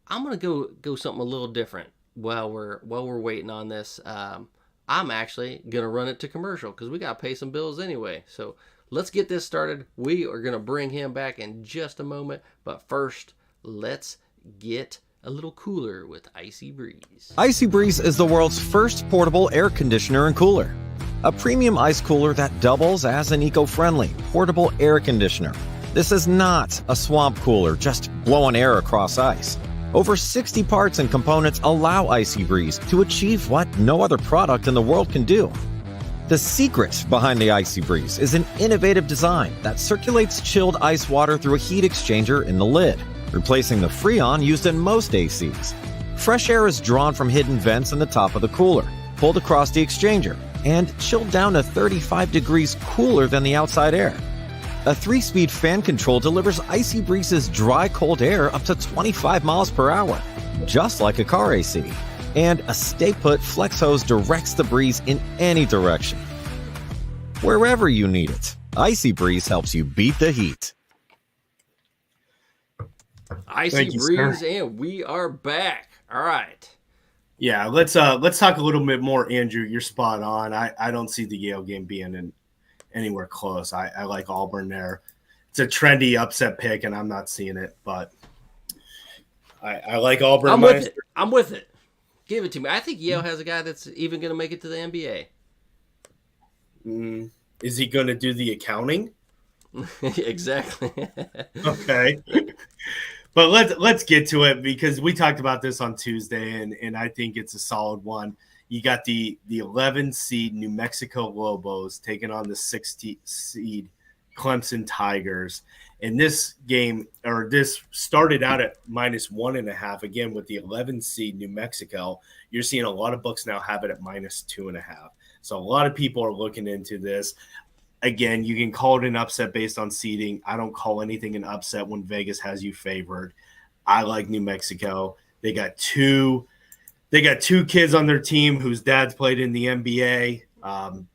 I'm going to go something a little different while we're waiting on this. I'm actually going to run it to commercial because we got to pay some bills anyway. So let's get this started. We are going to bring him back in just a moment. But first, let's get a little cooler with Icy Breeze. Icy Breeze is the world's first portable air conditioner and cooler. A premium ice cooler that doubles as an eco-friendly portable air conditioner. This is not a swamp cooler just blowing air across ice. Over 60 parts and components allow Icy Breeze to achieve what no other product in the world can do. The secret behind the Icy Breeze is an innovative design that circulates chilled ice water through a heat exchanger in the lid, replacing the Freon used in most ACs. Fresh air is drawn from hidden vents in the top of the cooler, pulled across the exchanger, and chilled down to 35 degrees cooler than the outside air. A 3-speed fan control delivers Icy Breeze's dry, cold air up to 25 miles per hour, just like a car AC. And a stay-put flex hose directs the breeze in any direction. Wherever you need it, Icy Breeze helps you beat the heat. Icy Breeze, and we are back. All right. Yeah, let's talk a little bit more, Andrew. You're spot on. I don't see the Yale game being anywhere close. I like Auburn there. It's a trendy upset pick, and I'm not seeing it, but I like Auburn. I'm with it. Give it to me. I think Yale has a guy that's even going to make it to the NBA. Is he going to do the accounting? Exactly. Okay. But let's get to it because we talked about this on Tuesday, and I think it's a solid one. You got the 11 seed New Mexico Lobos taking on the 6 seed Clemson Tigers. And this game, or this started out at -1.5. Again, with the 11 seed New Mexico, you're seeing a lot of books now have it at -2.5. So a lot of people are looking into this. Again, you can call it an upset based on seeding. I don't call anything an upset when Vegas has you favored. I like New Mexico. They got two kids on their team whose dads played in the NBA.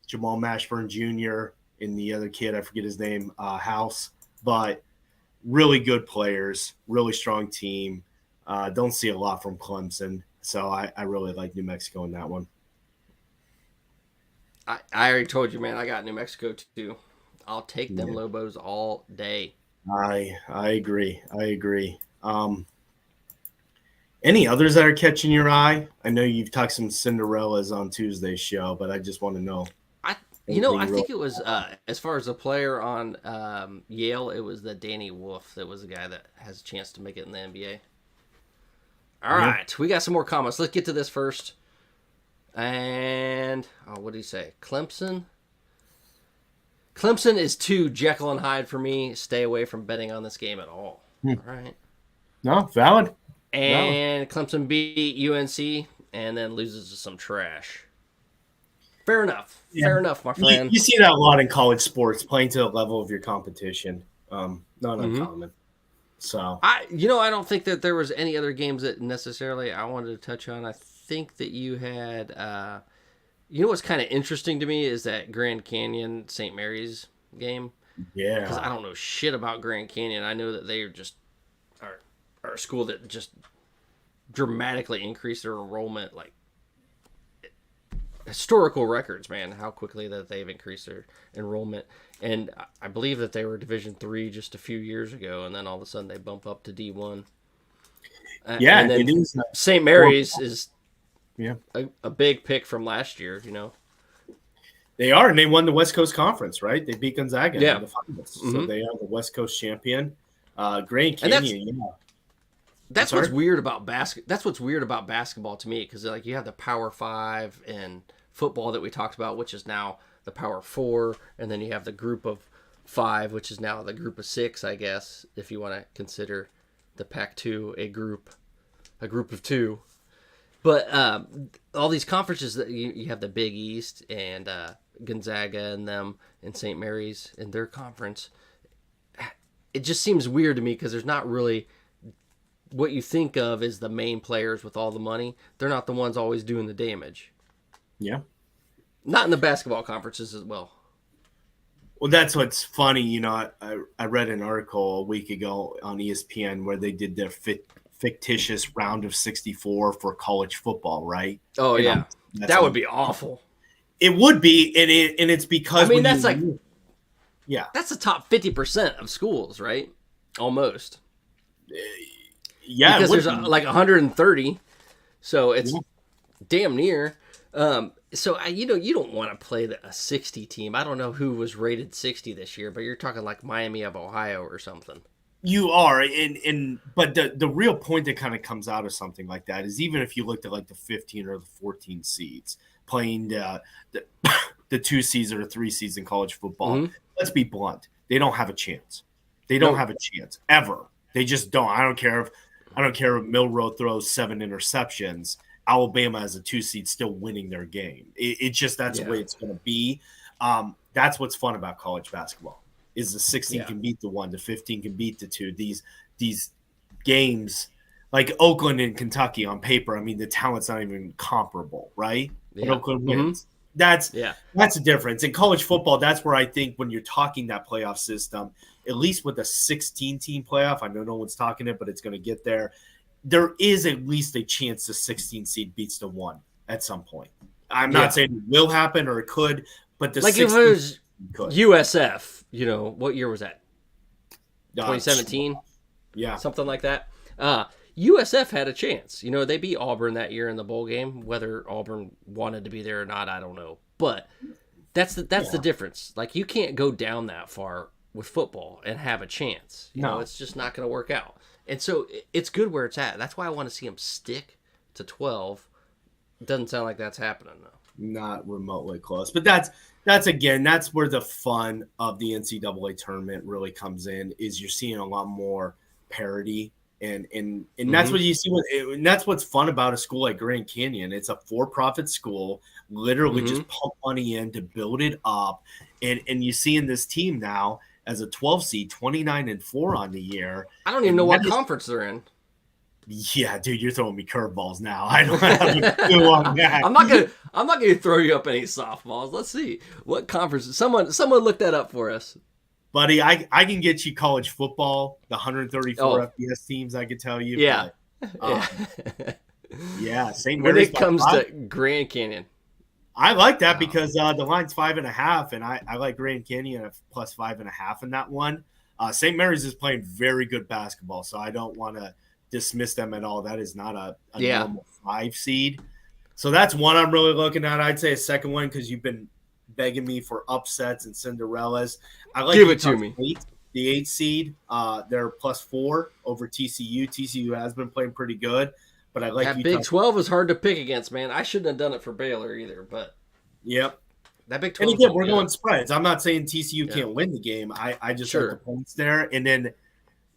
Jamal Mashburn Jr. and the other kid, I forget his name, House, but really good players, really strong team. Don't see a lot from Clemson, so I really like New Mexico in that one. I already told you, man. I got New Mexico too. I'll take them Lobos all day. I agree. Any others that are catching your eye? I know you've talked some Cinderellas on Tuesday's show, but I just want to know. I think it was as far as a player on Yale, it was the Danny Wolf that was the guy that has a chance to make it in the NBA. All right, we got some more comments. Let's get to this first. And what did he say? Clemson is too Jekyll and Hyde for me. Stay away from betting on this game at all. All right. No, valid. And Clemson beat UNC and then loses to some trash. Fair enough. Yeah. Fair enough, my friend. You see that a lot in college sports, playing to the level of your competition. Not uncommon. So I don't think that there was any other games that necessarily I wanted to touch on. I think that you had what's kind of interesting to me is that Grand Canyon St. Mary's game. Yeah. Because I don't know shit about Grand Canyon. I know that they are just are a school that just dramatically increased their enrollment, like historical records, man, how quickly that they've increased their enrollment. And I believe that they were Division III just a few years ago, and then all of a sudden they bump up to D1. Yeah, and then it is. St. Mary's is Yeah, a big pick from last year, They are, and they won the West Coast Conference, right? They beat Gonzaga in the finals. Mm-hmm. So they are the West Coast champion. Grand Canyon, That's what's weird about That's what's weird about basketball to me, because you have the Power 5 and football that we talked about, which is now the Power 4, and then you have the Group of 5, which is now the Group of 6, I guess, if you want to consider the Pac-2 a group of 2. But all these conferences that you have the Big East and Gonzaga and them and St. Mary's in their conference, it just seems weird to me because there's not really what you think of as the main players with all the money. They're not the ones always doing the damage. Yeah. Not in the basketball conferences as well. Well, that's what's funny. I read an article a week ago on ESPN where they did their fictitious round of 64 for college football, right? Oh, yeah. That would be awful. It would be, and it's because that's that's the top 50% of schools, right? Almost. Yeah, because there's 130, so it's damn near. So you don't want to play a 60 team. I don't know who was rated 60 this year, but you're talking like Miami of Ohio or something. You are, but the real point that kind of comes out of something like that is even if you looked at the 15 or the 14 seeds playing the 2 seeds or the 3 seeds in college football, let's be blunt, they don't have a chance. They don't have a chance ever. They just don't. I don't care if Milroe throws 7 interceptions. Alabama as a 2 seed still winning their game. That's the way it's going to be. That's what's fun about college basketball. Is the 16 can beat the 1, the 15 can beat the 2. These games like Oakland and Kentucky on paper, I mean the talent's not even comparable, right? Yeah. But Oakland wins. That's a difference. In college football, that's where I think when you're talking that playoff system, at least with a 16-team playoff, I know no one's talking it, but it's going to get there. There is at least a chance the 16 seed beats the 1 at some point. I'm not saying it will happen or it could, but the 16 if it was USF, what year was that? 2017? Yeah. Something like that. USF had a chance. They beat Auburn that year in the bowl game. Whether Auburn wanted to be there or not, I don't know. But that's the difference. You can't go down that far with football and have a chance. You know, it's just not going to work out. And so it's good where it's at. That's why I want to see them stick to 12. It doesn't sound like that's happening, though. Not remotely close. But that's where the fun of the NCAA tournament really comes in, is you're seeing a lot more parity. And that's what you see and that's what's fun about a school like Grand Canyon. It's a for-profit school, literally just pump money in to build it up. And you see in this team now as a 12 seed, 29-4 on the year. I don't even know what conference they're in. Yeah, dude, you're throwing me curveballs now. I don't have a clue on that. I'm not gonna throw you up any softballs. Let's see what conferences. Someone look that up for us. Buddy, I can get you college football, the 134 FBS teams. I could tell you. Yeah, but, yeah. St. When Mary's it comes to Grand Canyon, I like that because the line's 5.5, and I like Grand Canyon at plus 5.5 in that one. St. Mary's is playing very good basketball, so I don't want to dismiss them at all. That is not a normal 5 seed. So that's one I'm really looking at. I'd say a second one because you've been begging me for upsets and Cinderellas. I like Give it to me. The 8 seed. They're plus 4 over TCU. TCU has been playing pretty good, but I like that Utah. Big 12 is hard to pick against, man. I shouldn't have done it for Baylor either, but yep. That Big 12. And again, we're going spreads. I'm not saying TCU can't win the game. I just like the points there. And then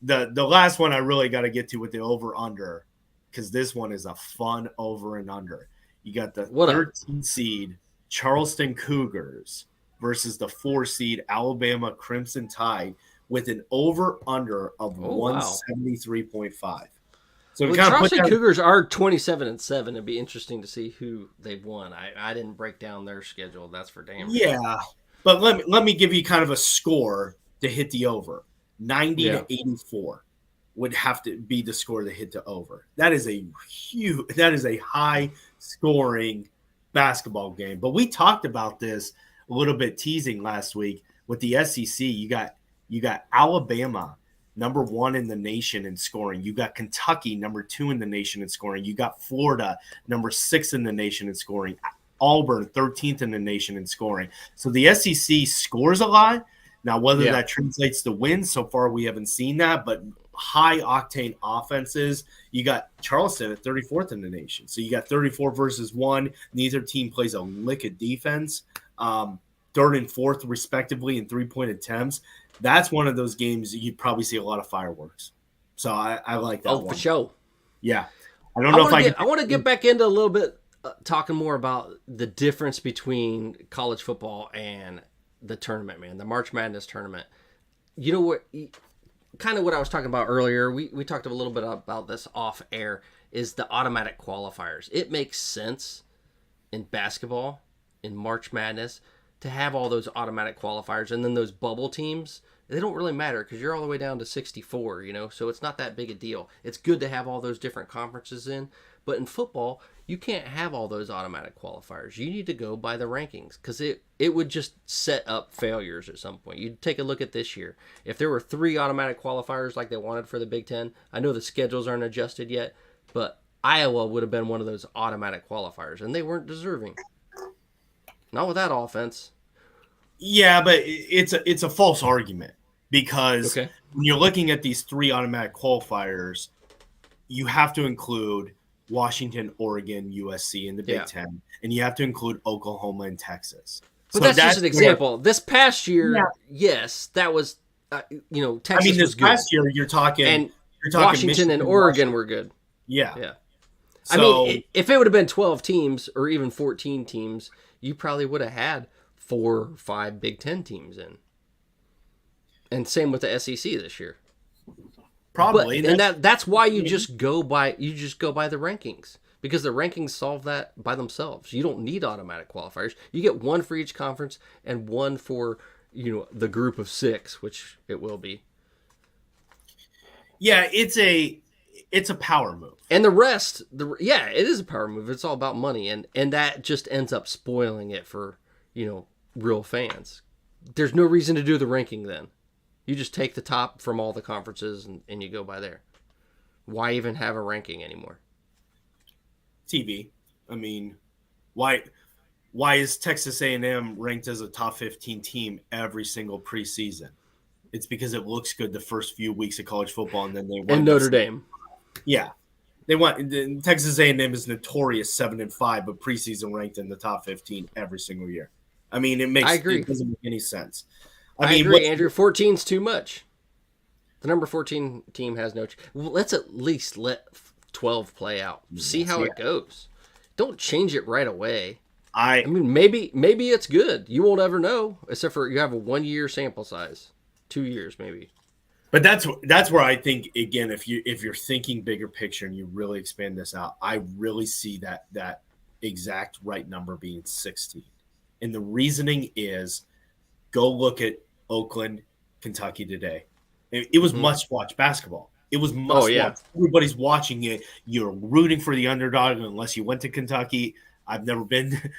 the last one I really got to get to with the over-under, because this one is a fun over and under. You got the 13 seed Charleston Cougars versus the 4 seed Alabama Crimson Tide with an over-under of 173.5. So well, Charleston Cougars are 27-7. It'd be interesting to see who they've won. I didn't break down their schedule. That's for damn sure. Yeah, but let me give you kind of a score to hit the over. 90 to 84 would have to be the score to hit the over. That is a high scoring basketball game. But we talked about this a little bit teasing last week with the SEC. You got Alabama number 1 in the nation in scoring. You got Kentucky number 2 in the nation in scoring. You got Florida number 6 in the nation in scoring. Auburn 13th in the nation in scoring. So the SEC scores a lot. Now, whether that translates to wins, so far we haven't seen that, but high-octane offenses, you got Charleston at 34th in the nation. So you got 34 versus 1. Neither team plays a lick of defense. 3rd and 4th, respectively, in three-point attempts. That's one of those games you'd probably see a lot of fireworks. So I like that one. For sure. Yeah. I don't know I want to get back into a little bit talking more about the difference between college football and the tournament, man, the March Madness tournament. You know what, kind of what I was talking about earlier, we talked a little bit about this off air, is the automatic qualifiers. It makes sense in basketball, in March Madness, to have all those automatic qualifiers, and then those bubble teams, they don't really matter because you're all the way down to 64, so it's not that big a deal. It's good to have all those different conferences in, but in football, you can't have all those automatic qualifiers. You need to go by the rankings because it would just set up failures at some point. You take a look at this year. If there were 3 automatic qualifiers like they wanted for the Big Ten, I know the schedules aren't adjusted yet, but Iowa would have been one of those automatic qualifiers, and they weren't deserving. Not with that offense. Yeah, but it's a false argument because when you're looking at these 3 automatic qualifiers, you have to include Washington, Oregon, USC in the Big Ten, and you have to include Oklahoma and Texas. But so that's just an example. This past year, yes, that was, Texas was good. Past year, you're talking Washington Michigan, and Oregon were good. Yeah. So, if it would have been 12 teams or even 14 teams, you probably would have had 4 or 5 Big Ten teams in. And same with the SEC this year. Probably. That's why you just go by the rankings, because the rankings solve that by themselves. You don't need automatic qualifiers. You get 1 for each conference and 1 for, the group of 6, which it will be. Yeah, it's a power move. And the rest, it is a power move. It's all about money, and that just ends up spoiling it for, real fans. There's no reason to do the ranking then. You just take the top from all the conferences and you go by there. Why even have a ranking anymore? TV. I mean, why is Texas A&M ranked as a top 15 team every single preseason? It's because it looks good the first few weeks of college football, and then they won. And Notre Dame. Yeah. Texas A&M is notorious 7-5, but preseason ranked in the top 15 every single year. I mean, it doesn't make any sense. I agree, Andrew. 14's too much. The number 14 team has no. Let's at least let 12 play out. See how it goes. Don't change it right away. I mean, maybe it's good. You won't ever know, except for you have a 1-year sample size, 2 years maybe. But that's where I think, again, if you're thinking bigger picture and you really expand this out, I really see that exact right number being 16. And the reasoning is, go look at Oakland, Kentucky today. It was must-watch basketball. It was must-watch. Yeah. Everybody's watching it. You're rooting for the underdog unless you went to Kentucky. I've never been to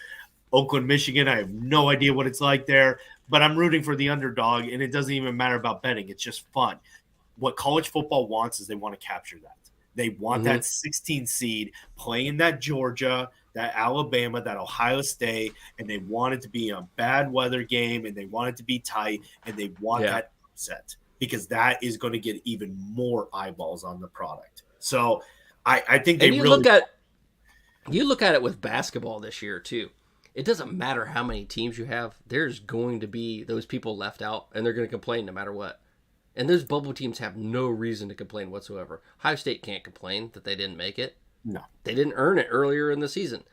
Oakland, Michigan. I have no idea what it's like there. But I'm rooting for the underdog, and it doesn't even matter about betting. It's just fun. What college football wants is they want to capture that. They want that 16 seed playing that Georgia, that Alabama, that Ohio State, and they want it to be a bad weather game, and they want it to be tight, and they want that upset because that is going to get even more eyeballs on the product. So I think they you look at it with basketball this year too. It doesn't matter how many teams you have. There's going to be those people left out, and they're going to complain no matter what. And those bubble teams have no reason to complain whatsoever. Ohio State can't complain that they didn't make it. No. They didn't earn it earlier in the season.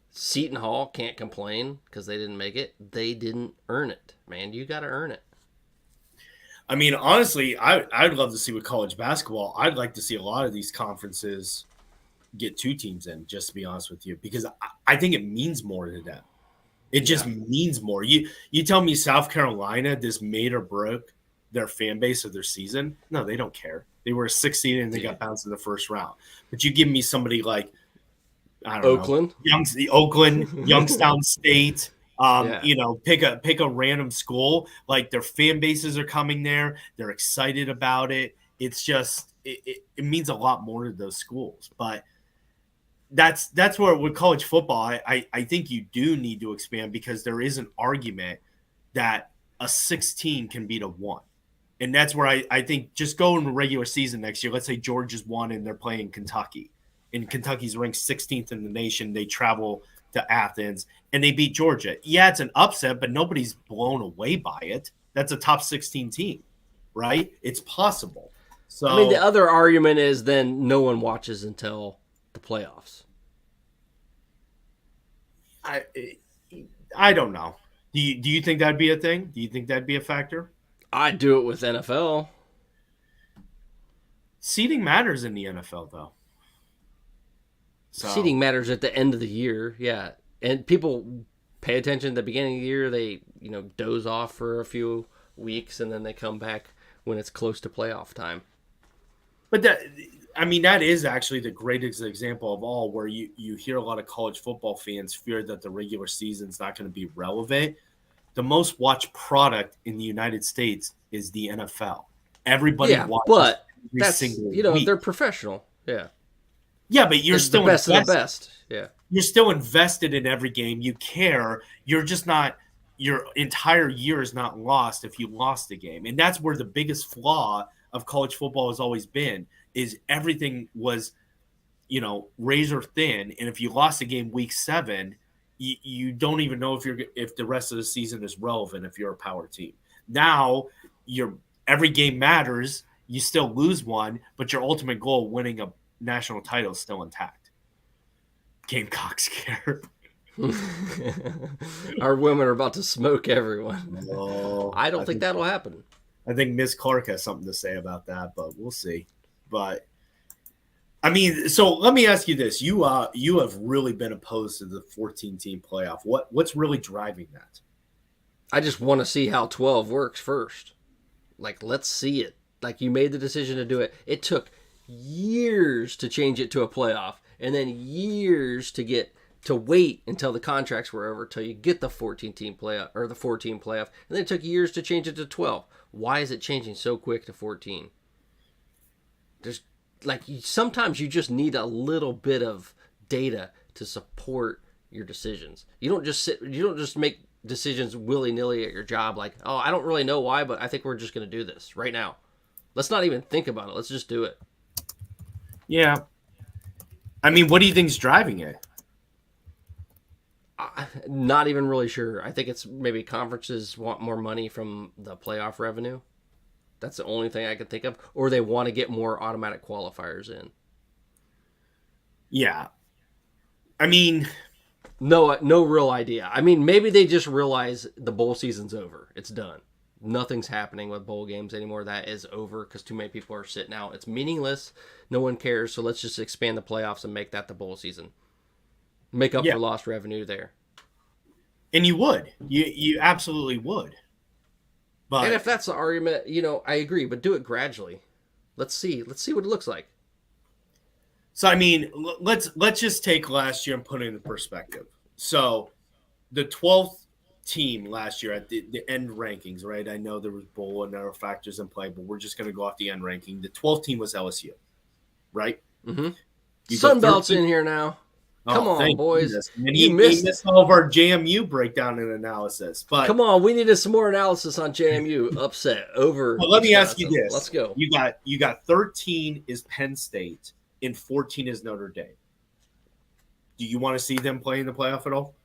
Seton Hall can't complain because they didn't make it. They didn't earn it. Man, you got to earn it. I mean, honestly, I'd love to see with college basketball. I'd like to see a lot of these conferences get 2 teams in, just to be honest with you, because I think it means more to them. It just means more. You tell me South Carolina, this made or broke their fan base of their season. No, they don't care. They were a 6 seed and they got bounced in the first round. But you give me somebody like, I don't Oakland, Youngstown State. Pick a random school. Like their fan bases are coming there. They're excited about it. It's just it means a lot more to those schools. But that's where with college football, I think you do need to expand because there is an argument that a 16 can beat a 1. And that's where I think just go in the regular season next year. Let's say Georgia's 1 and they're playing Kentucky. And Kentucky's ranked 16th in the nation. They travel to Athens and they beat Georgia. Yeah, it's an upset, but nobody's blown away by it. That's a top 16 team, right? It's possible. So I mean, the other argument is then no one watches until the playoffs. I don't know. Do you think that'd be a thing? Do you think that'd be a factor? I'd do it with NFL. Seeding matters in the NFL, though. So. Seeding matters at the end of the year, yeah. And people pay attention at the beginning of the year. They, doze off for a few weeks, and then they come back when it's close to playoff time. But that is actually the greatest example of all, where you hear a lot of college football fans fear that the regular season's not going to be relevant. The most watched product in the United States is the NFL. Everybody watches but every single week. They're professional. Yeah. Yeah, but you're still the best of the best. Yeah. You're still invested in every game. You care. You're just not – your entire year is not lost if you lost a game. And that's where the biggest flaw of college football has always been, is everything was, razor thin. And if you lost a game week 7 – you don't even know if the rest of the season is relevant if you're a power team. Now, every game matters. You still lose one, but your ultimate goal, winning a national title, is still intact. Gamecocks care. Our women are about to smoke everyone. No, I don't think that'll happen. I think Miss Clark has something to say about that, but we'll see. But I mean, so let me ask you this: you have really been opposed to the 14-team playoff. What's really driving that? I just want to see how 12 works first. Like, let's see it. Like, you made the decision to do it. It took years to change it to a playoff, and then years to wait until the contracts were over till you get the 14-team playoff or the 14 playoff, and then it took years to change it to 12. Why is it changing so quick to 14? Sometimes you just need a little bit of data to support your decisions. You don't just make decisions willy-nilly at your job like, oh, I don't really know why, but I think we're just going to do this right now. Let's not even think about it. Let's just do it. Yeah. I mean, what do you think is driving it? Not even really sure. I think it's maybe conferences want more money from the playoff revenue. That's the only thing I can think of. Or they want to get more automatic qualifiers in. Yeah. I mean... No real idea. I mean, maybe they just realize the bowl season's over. It's done. Nothing's happening with bowl games anymore. That is over because too many people are sitting out. It's meaningless. No one cares. So let's just expand the playoffs and make that the bowl season. Make up for lost revenue there. And you would. You absolutely would. But and if that's the argument, I agree, but do it gradually. Let's see what it looks like. So I mean, let's just take last year and put it into perspective. So the 12th team last year at the end rankings, right? I know there was bowl and other factors in play, but we're just going to go off the end ranking. The 12th team was LSU, right? Mm-hmm. Sunbelt's in here now. Come on, boys. And he missed all of our JMU breakdown and analysis. But come on, we needed some more analysis on JMU upset over. Well, let me ask you this. Let's go. You got 13 is Penn State and 14 is Notre Dame. Do you want to see them play in the playoff at all?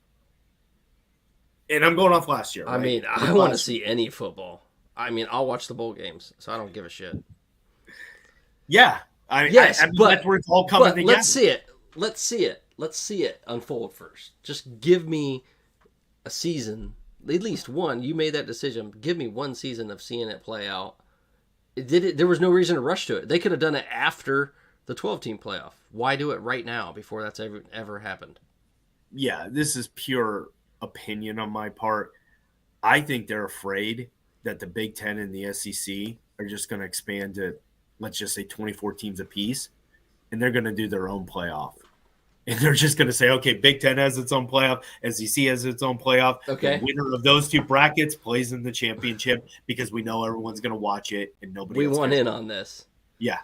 And I'm going off last year. Right? I mean, I want to see any football. I mean, I'll watch the bowl games, so I don't give a shit. Yeah. I mean, that's where it's all coming together. Let's see it unfold first. Just give me a season, at least one. You made that decision. Give me one season of seeing it play out. There was no reason to rush to it. They could have done it after the 12-team playoff. Why do it right now before that's ever happened? Yeah, this is pure opinion on my part. I think they're afraid that the Big Ten and the SEC are just going to expand to, let's just say, 24 teams apiece, and they're going to do their own playoff. And they're just going to say, okay, Big Ten has its own playoff, SEC has its own playoff. Okay. The winner of those two brackets plays in the championship because we know everyone's going to watch it and nobody. We want in on this. Yeah.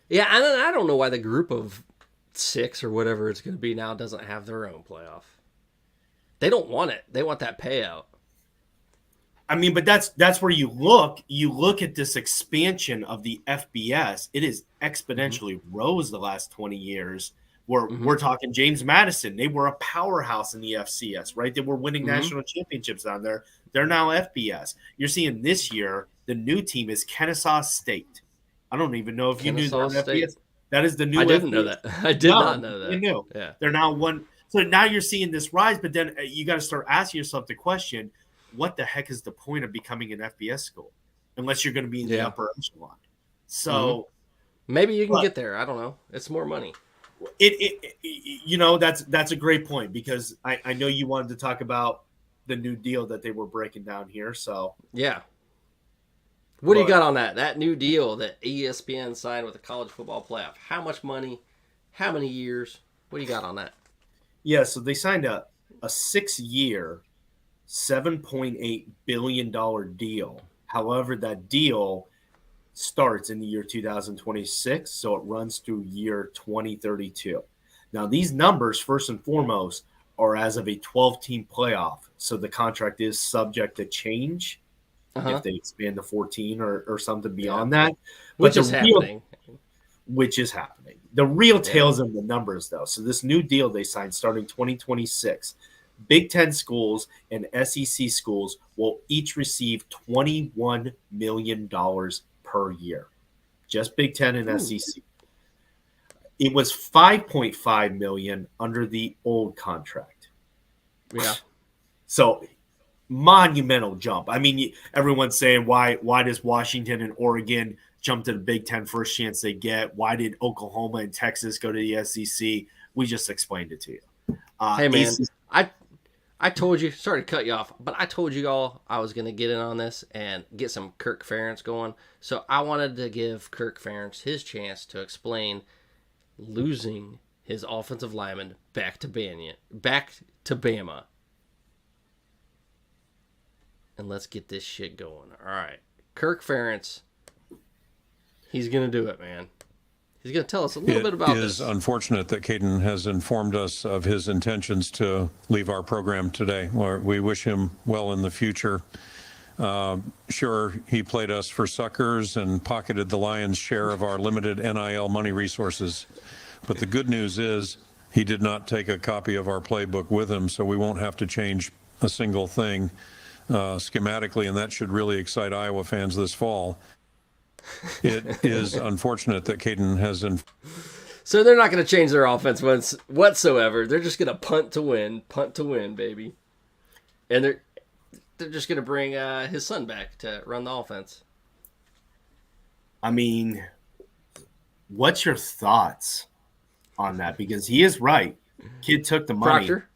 Yeah, and I don't know why the group of 6 or whatever it's going to be now doesn't have their own playoff. They don't want it. They want that payout. I mean, but that's where you look at this expansion of the FBS. It is exponentially rose the last 20 years. We're talking James Madison. They were a powerhouse in the FCS, right? They were winning national championships down there. They're now FBS. You're seeing this year, the new team is Kennesaw State. I don't even know if you knew that FBS. That is the new. I didn't FBS. Know that. I did not know that. You knew. Yeah. They're now one. So now you're seeing this rise, but then you got to start asking yourself the question: what the heck is the point of becoming an FBS school, unless you're going to be in the upper echelon? So maybe you can get there. I don't know. It's more money. That's a great point because I know you wanted to talk about the new deal that they were breaking down here. So yeah. What do you got on that new deal that ESPN signed with the college football playoff? How much money? How many years? What do you got on that? Yeah, so they signed a 6-year, $7.8 billion deal. However, that deal starts in the year 2026, so it runs through year 2032. Now, these numbers, first and foremost, are as of a 12-team playoff, so the contract is subject to change if they expand to 14 or something beyond that. Which is happening. The real tales of the numbers, though. So this new deal they signed starting 2026, Big Ten schools and SEC schools will each receive $21 million per year. Just Big Ten and SEC. It was $5.5 million under the old contract. Yeah. So monumental jump. I mean, everyone's saying why does Washington and Oregon jump to the Big Ten first chance they get? Why did Oklahoma and Texas go to the SEC? We just explained it to you. Hey man, I told you, sorry to cut you off, but I told you all I was going to get in on this and get some Kirk Ferentz going. So I wanted to give Kirk Ferentz his chance to explain losing his offensive lineman back to Bama. And let's get this shit going. All right. Kirk Ferentz, he's going to do it, man. He's going to tell us a little bit about this. It is unfortunate that Caden has informed us of his intentions to leave our program today. We wish him well in the future. Sure, he played us for suckers and pocketed the lion's share of our limited NIL money resources. But the good news is he did not take a copy of our playbook with him, so we won't have to change a single thing schematically, and that should really excite Iowa fans this fall. It is unfortunate that Caden has... So they're not going to change their offense whatsoever. They're just going to punt to win, baby. And they're just going to bring his son back to run the offense. I mean, what's your thoughts on that? Because he is right. Kid took the money Proctor?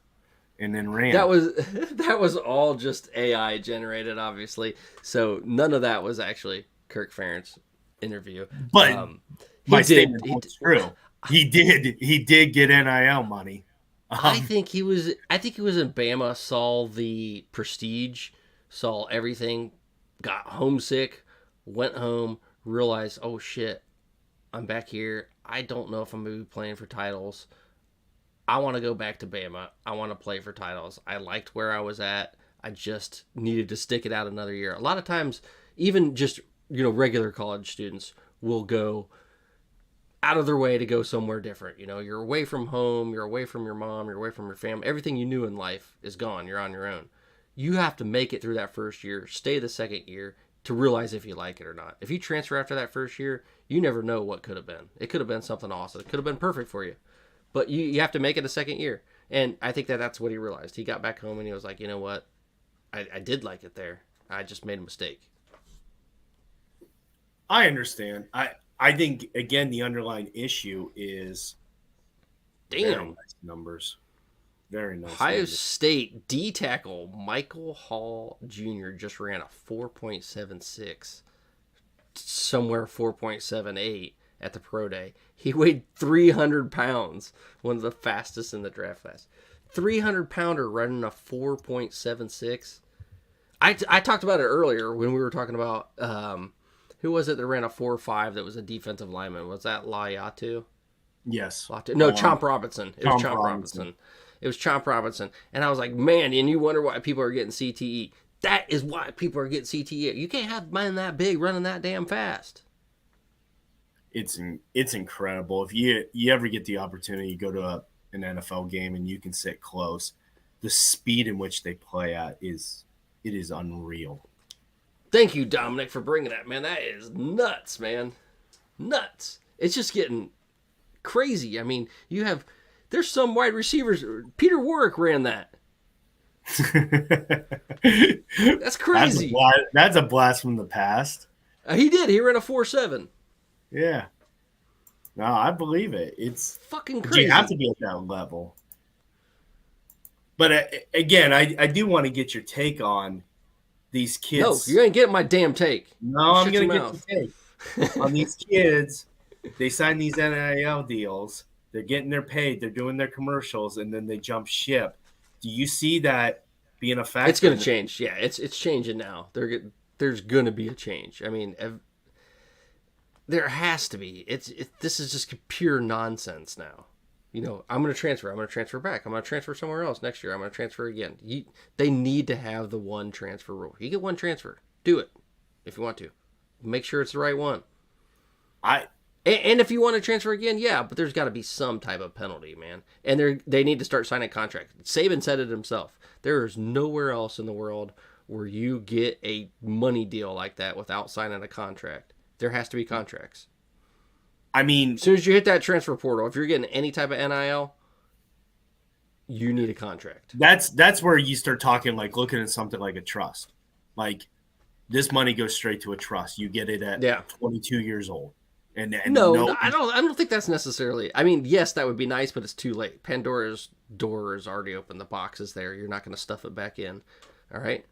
And then ran. That was all just AI generated, obviously. So none of that was actually Kirk Ferentz interview. But my statement was true. He did get NIL money. I think he was in Bama, saw the prestige, saw everything, got homesick, went home, realized, oh shit, I'm back here. I don't know if I'm going to be playing for titles. I want to go back to Bama. I want to play for titles. I liked where I was at. I just needed to stick it out another year. A lot of times, even just, regular college students will go out of their way to go somewhere different. You're away from home, you're away from your mom, you're away from your family. Everything you knew in life is gone. You're on your own. You have to make it through that first year, stay the second year to realize if you like it or not. If you transfer after that first year, you never know what could have been. It could have been something awesome. It could have been perfect for you. But you have to make it a second year. And I think that's what he realized. He got back home and he was like, you know what? I did like it there. I just made a mistake. I understand. I think, again, the underlying issue is very nice numbers. Very nice Ohio numbers. State D tackle Michael Hall Jr. just ran a 4.76, somewhere 4.78 at the pro day. He weighed 300 pounds, one of the fastest in the draft class. 300-pounder running a 4.76. I talked about it earlier when we were talking about who was it that ran a 4.5 that was a defensive lineman? Was that Laiatu? Yes. No, Chomp Robinson. It was Chomp Robinson. It was Chomp Robinson. And I was like, man, and you wonder why people are getting CTE. That is why people are getting CTE. You can't have men that big running that damn fast. It's incredible. If you ever get the opportunity, you go to an NFL game and you can sit close. The speed in which they play at is unreal. Thank you, Dominic, for bringing that, man. That is nuts, man. Nuts. It's just getting crazy. I mean, there's some wide receivers. Peter Warrick ran that. That's crazy. That's a blast from the past. He did. He ran a 4.7. Yeah. No, I believe it. It's fucking crazy. You have to be at that level. But again, I do want to get your take on these kids. No, you ain't getting my damn take. No, I'm going to get your take on these kids. They sign these NIL deals. They're getting their paid. They're doing their commercials, and then they jump ship. Do you see that being a factor? It's going to change. Yeah, it's changing now. There's going to be a change. I mean, there has to be. This is just pure nonsense now. I'm going to transfer. I'm going to transfer back. I'm going to transfer somewhere else next year. I'm going to transfer again. They need to have the one transfer rule. You get one transfer. Do it if you want to. Make sure it's the right one. And if you want to transfer again, yeah, but there's got to be some type of penalty, man. And they need to start signing contracts. Saban said it himself. There is nowhere else in the world where you get a money deal like that without signing a contract. There has to be contracts. I mean, as soon as you hit that transfer portal, if you're getting any type of NIL, you need a contract. That's where you start talking, like looking at something like a trust. Like this money goes straight to a trust. You get it at 22 years old. And no, I don't think that's necessarily. I mean, yes, that would be nice, but it's too late. Pandora's door is already open. The box is there. You're not going to stuff it back in. All right.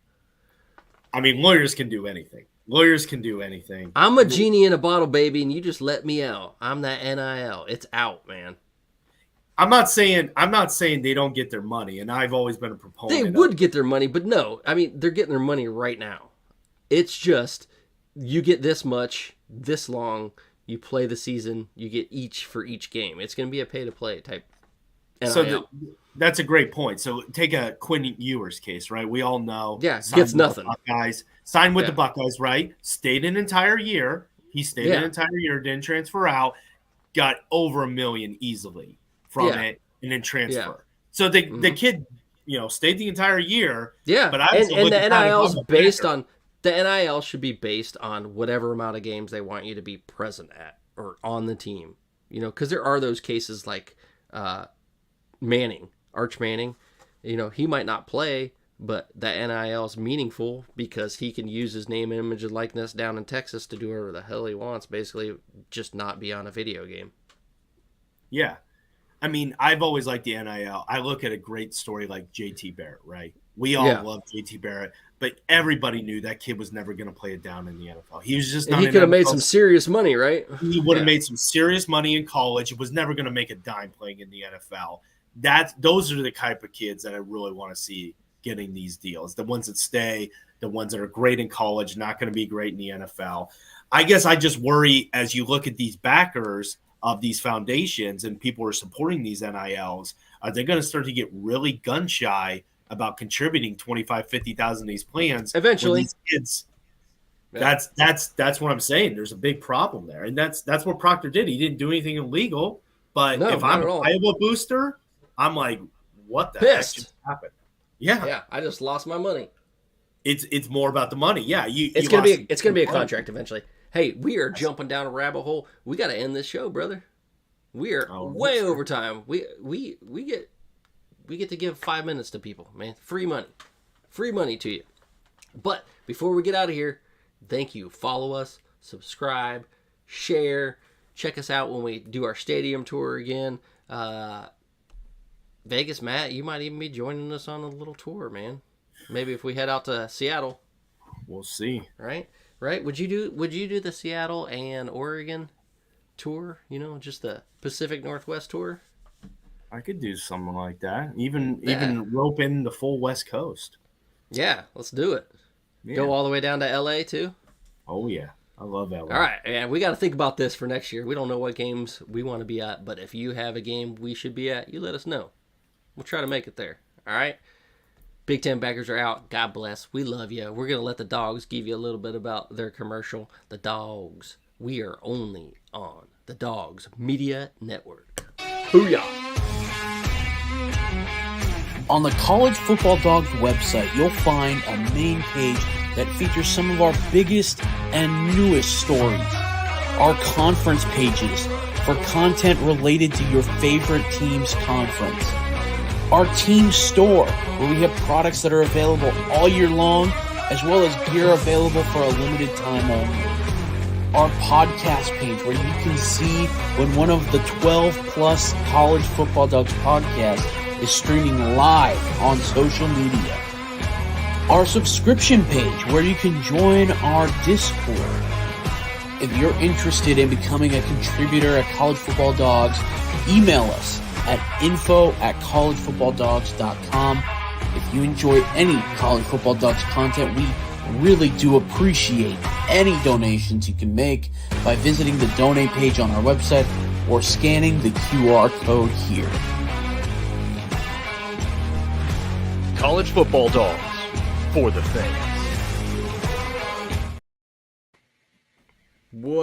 I mean, lawyers can do anything. Lawyers can do anything. I'm a genie in a bottle, baby, and you just let me out. I'm that NIL. It's out, man. I'm not saying they don't get their money, and I've always been a proponent. They would get their money, but no. I mean, they're getting their money right now. It's just you get this much, this long. You play the season. You get each for each game. It's going to be a pay-to-play type NIL. So that's a great point. So take a Quinn Ewers case, right? We all know. Yeah, gets nothing. Signed with the Buckeyes, right? Stayed an entire year. He stayed an entire year, didn't transfer out. Got over $1 million easily from it, and then transfer. Yeah. So the kid, stayed the entire year. Yeah, but and the NIL is based on. The NIL should be based on whatever amount of games they want you to be present at or on the team. Because there are those cases like Manning, Arch Manning. He might not play, But that NIL is meaningful because he can use his name, image, and likeness down in Texas to do whatever the hell he wants, basically just not be on a video game. Yeah. I mean, I've always liked the NIL. I look at a great story like JT Barrett, right? We all love JT Barrett, but everybody knew that kid was never going to play it down in the NFL. He was just not. And he could have made some serious money, right? He would have made some serious money in college. He was never going to make a dime playing in the NFL. Those are the type of kids that I really want to see getting these deals. The ones that stay, the ones that are great in college, not going to be great in the NFL. I guess I just worry as you look at these backers of these foundations and people are supporting these NILs, are they going to start to get really gun shy about contributing 25, 50,000 to these plans? Eventually. These kids, that's what I'm saying. There's a big problem there. And that's what Proctor did. He didn't do anything illegal, but if I'm a Iowa booster, I'm like, what the heck just happened? Yeah, I just lost my money. It's more about the money. Yeah, it's gonna be a contract eventually. Hey, we are jumping down a rabbit hole. We got to end this show, brother. We are way over time. We get to give 5 minutes to people, man. Free money to you. But before we get out of here, thank you. Follow us, subscribe, share. Check us out when we do our stadium tour again. Vegas, Matt, you might even be joining us on a little tour, man. Maybe if we head out to Seattle. We'll see. Right? Would you do the Seattle and Oregon tour? You know, just the Pacific Northwest tour? I could do something like that. Even rope in the full West Coast. Yeah, let's do it. Yeah. Go all the way down to LA too? Oh yeah. I love LA. All right, and we got to think about this for next year. We don't know what games we want to be at, but if you have a game we should be at, you let us know. We'll try to make it there. All right? Big Ten backers are out. God bless. We love you. We're going to let the dogs give you a little bit about their commercial. The dogs. We are only on the Dogs Media Network. Booyah! On the College Football Dogs website, you'll find a main page that features some of our biggest and newest stories. Our conference pages for content related to your favorite team's conference. Our team store, where we have products that are available all year long, as well as gear available for a limited time only. Our podcast page, where you can see when one of the 12-plus College Football Dogs podcasts is streaming live on social media. Our subscription page, where you can join our Discord. If you're interested in becoming a contributor at College Football Dogs, email us at info@collegefootballdogs.com. If you enjoy any College Football Dogs content, we really do appreciate any donations you can make by visiting the donate page on our website or scanning the QR code here. College Football Dogs, for the fans. What?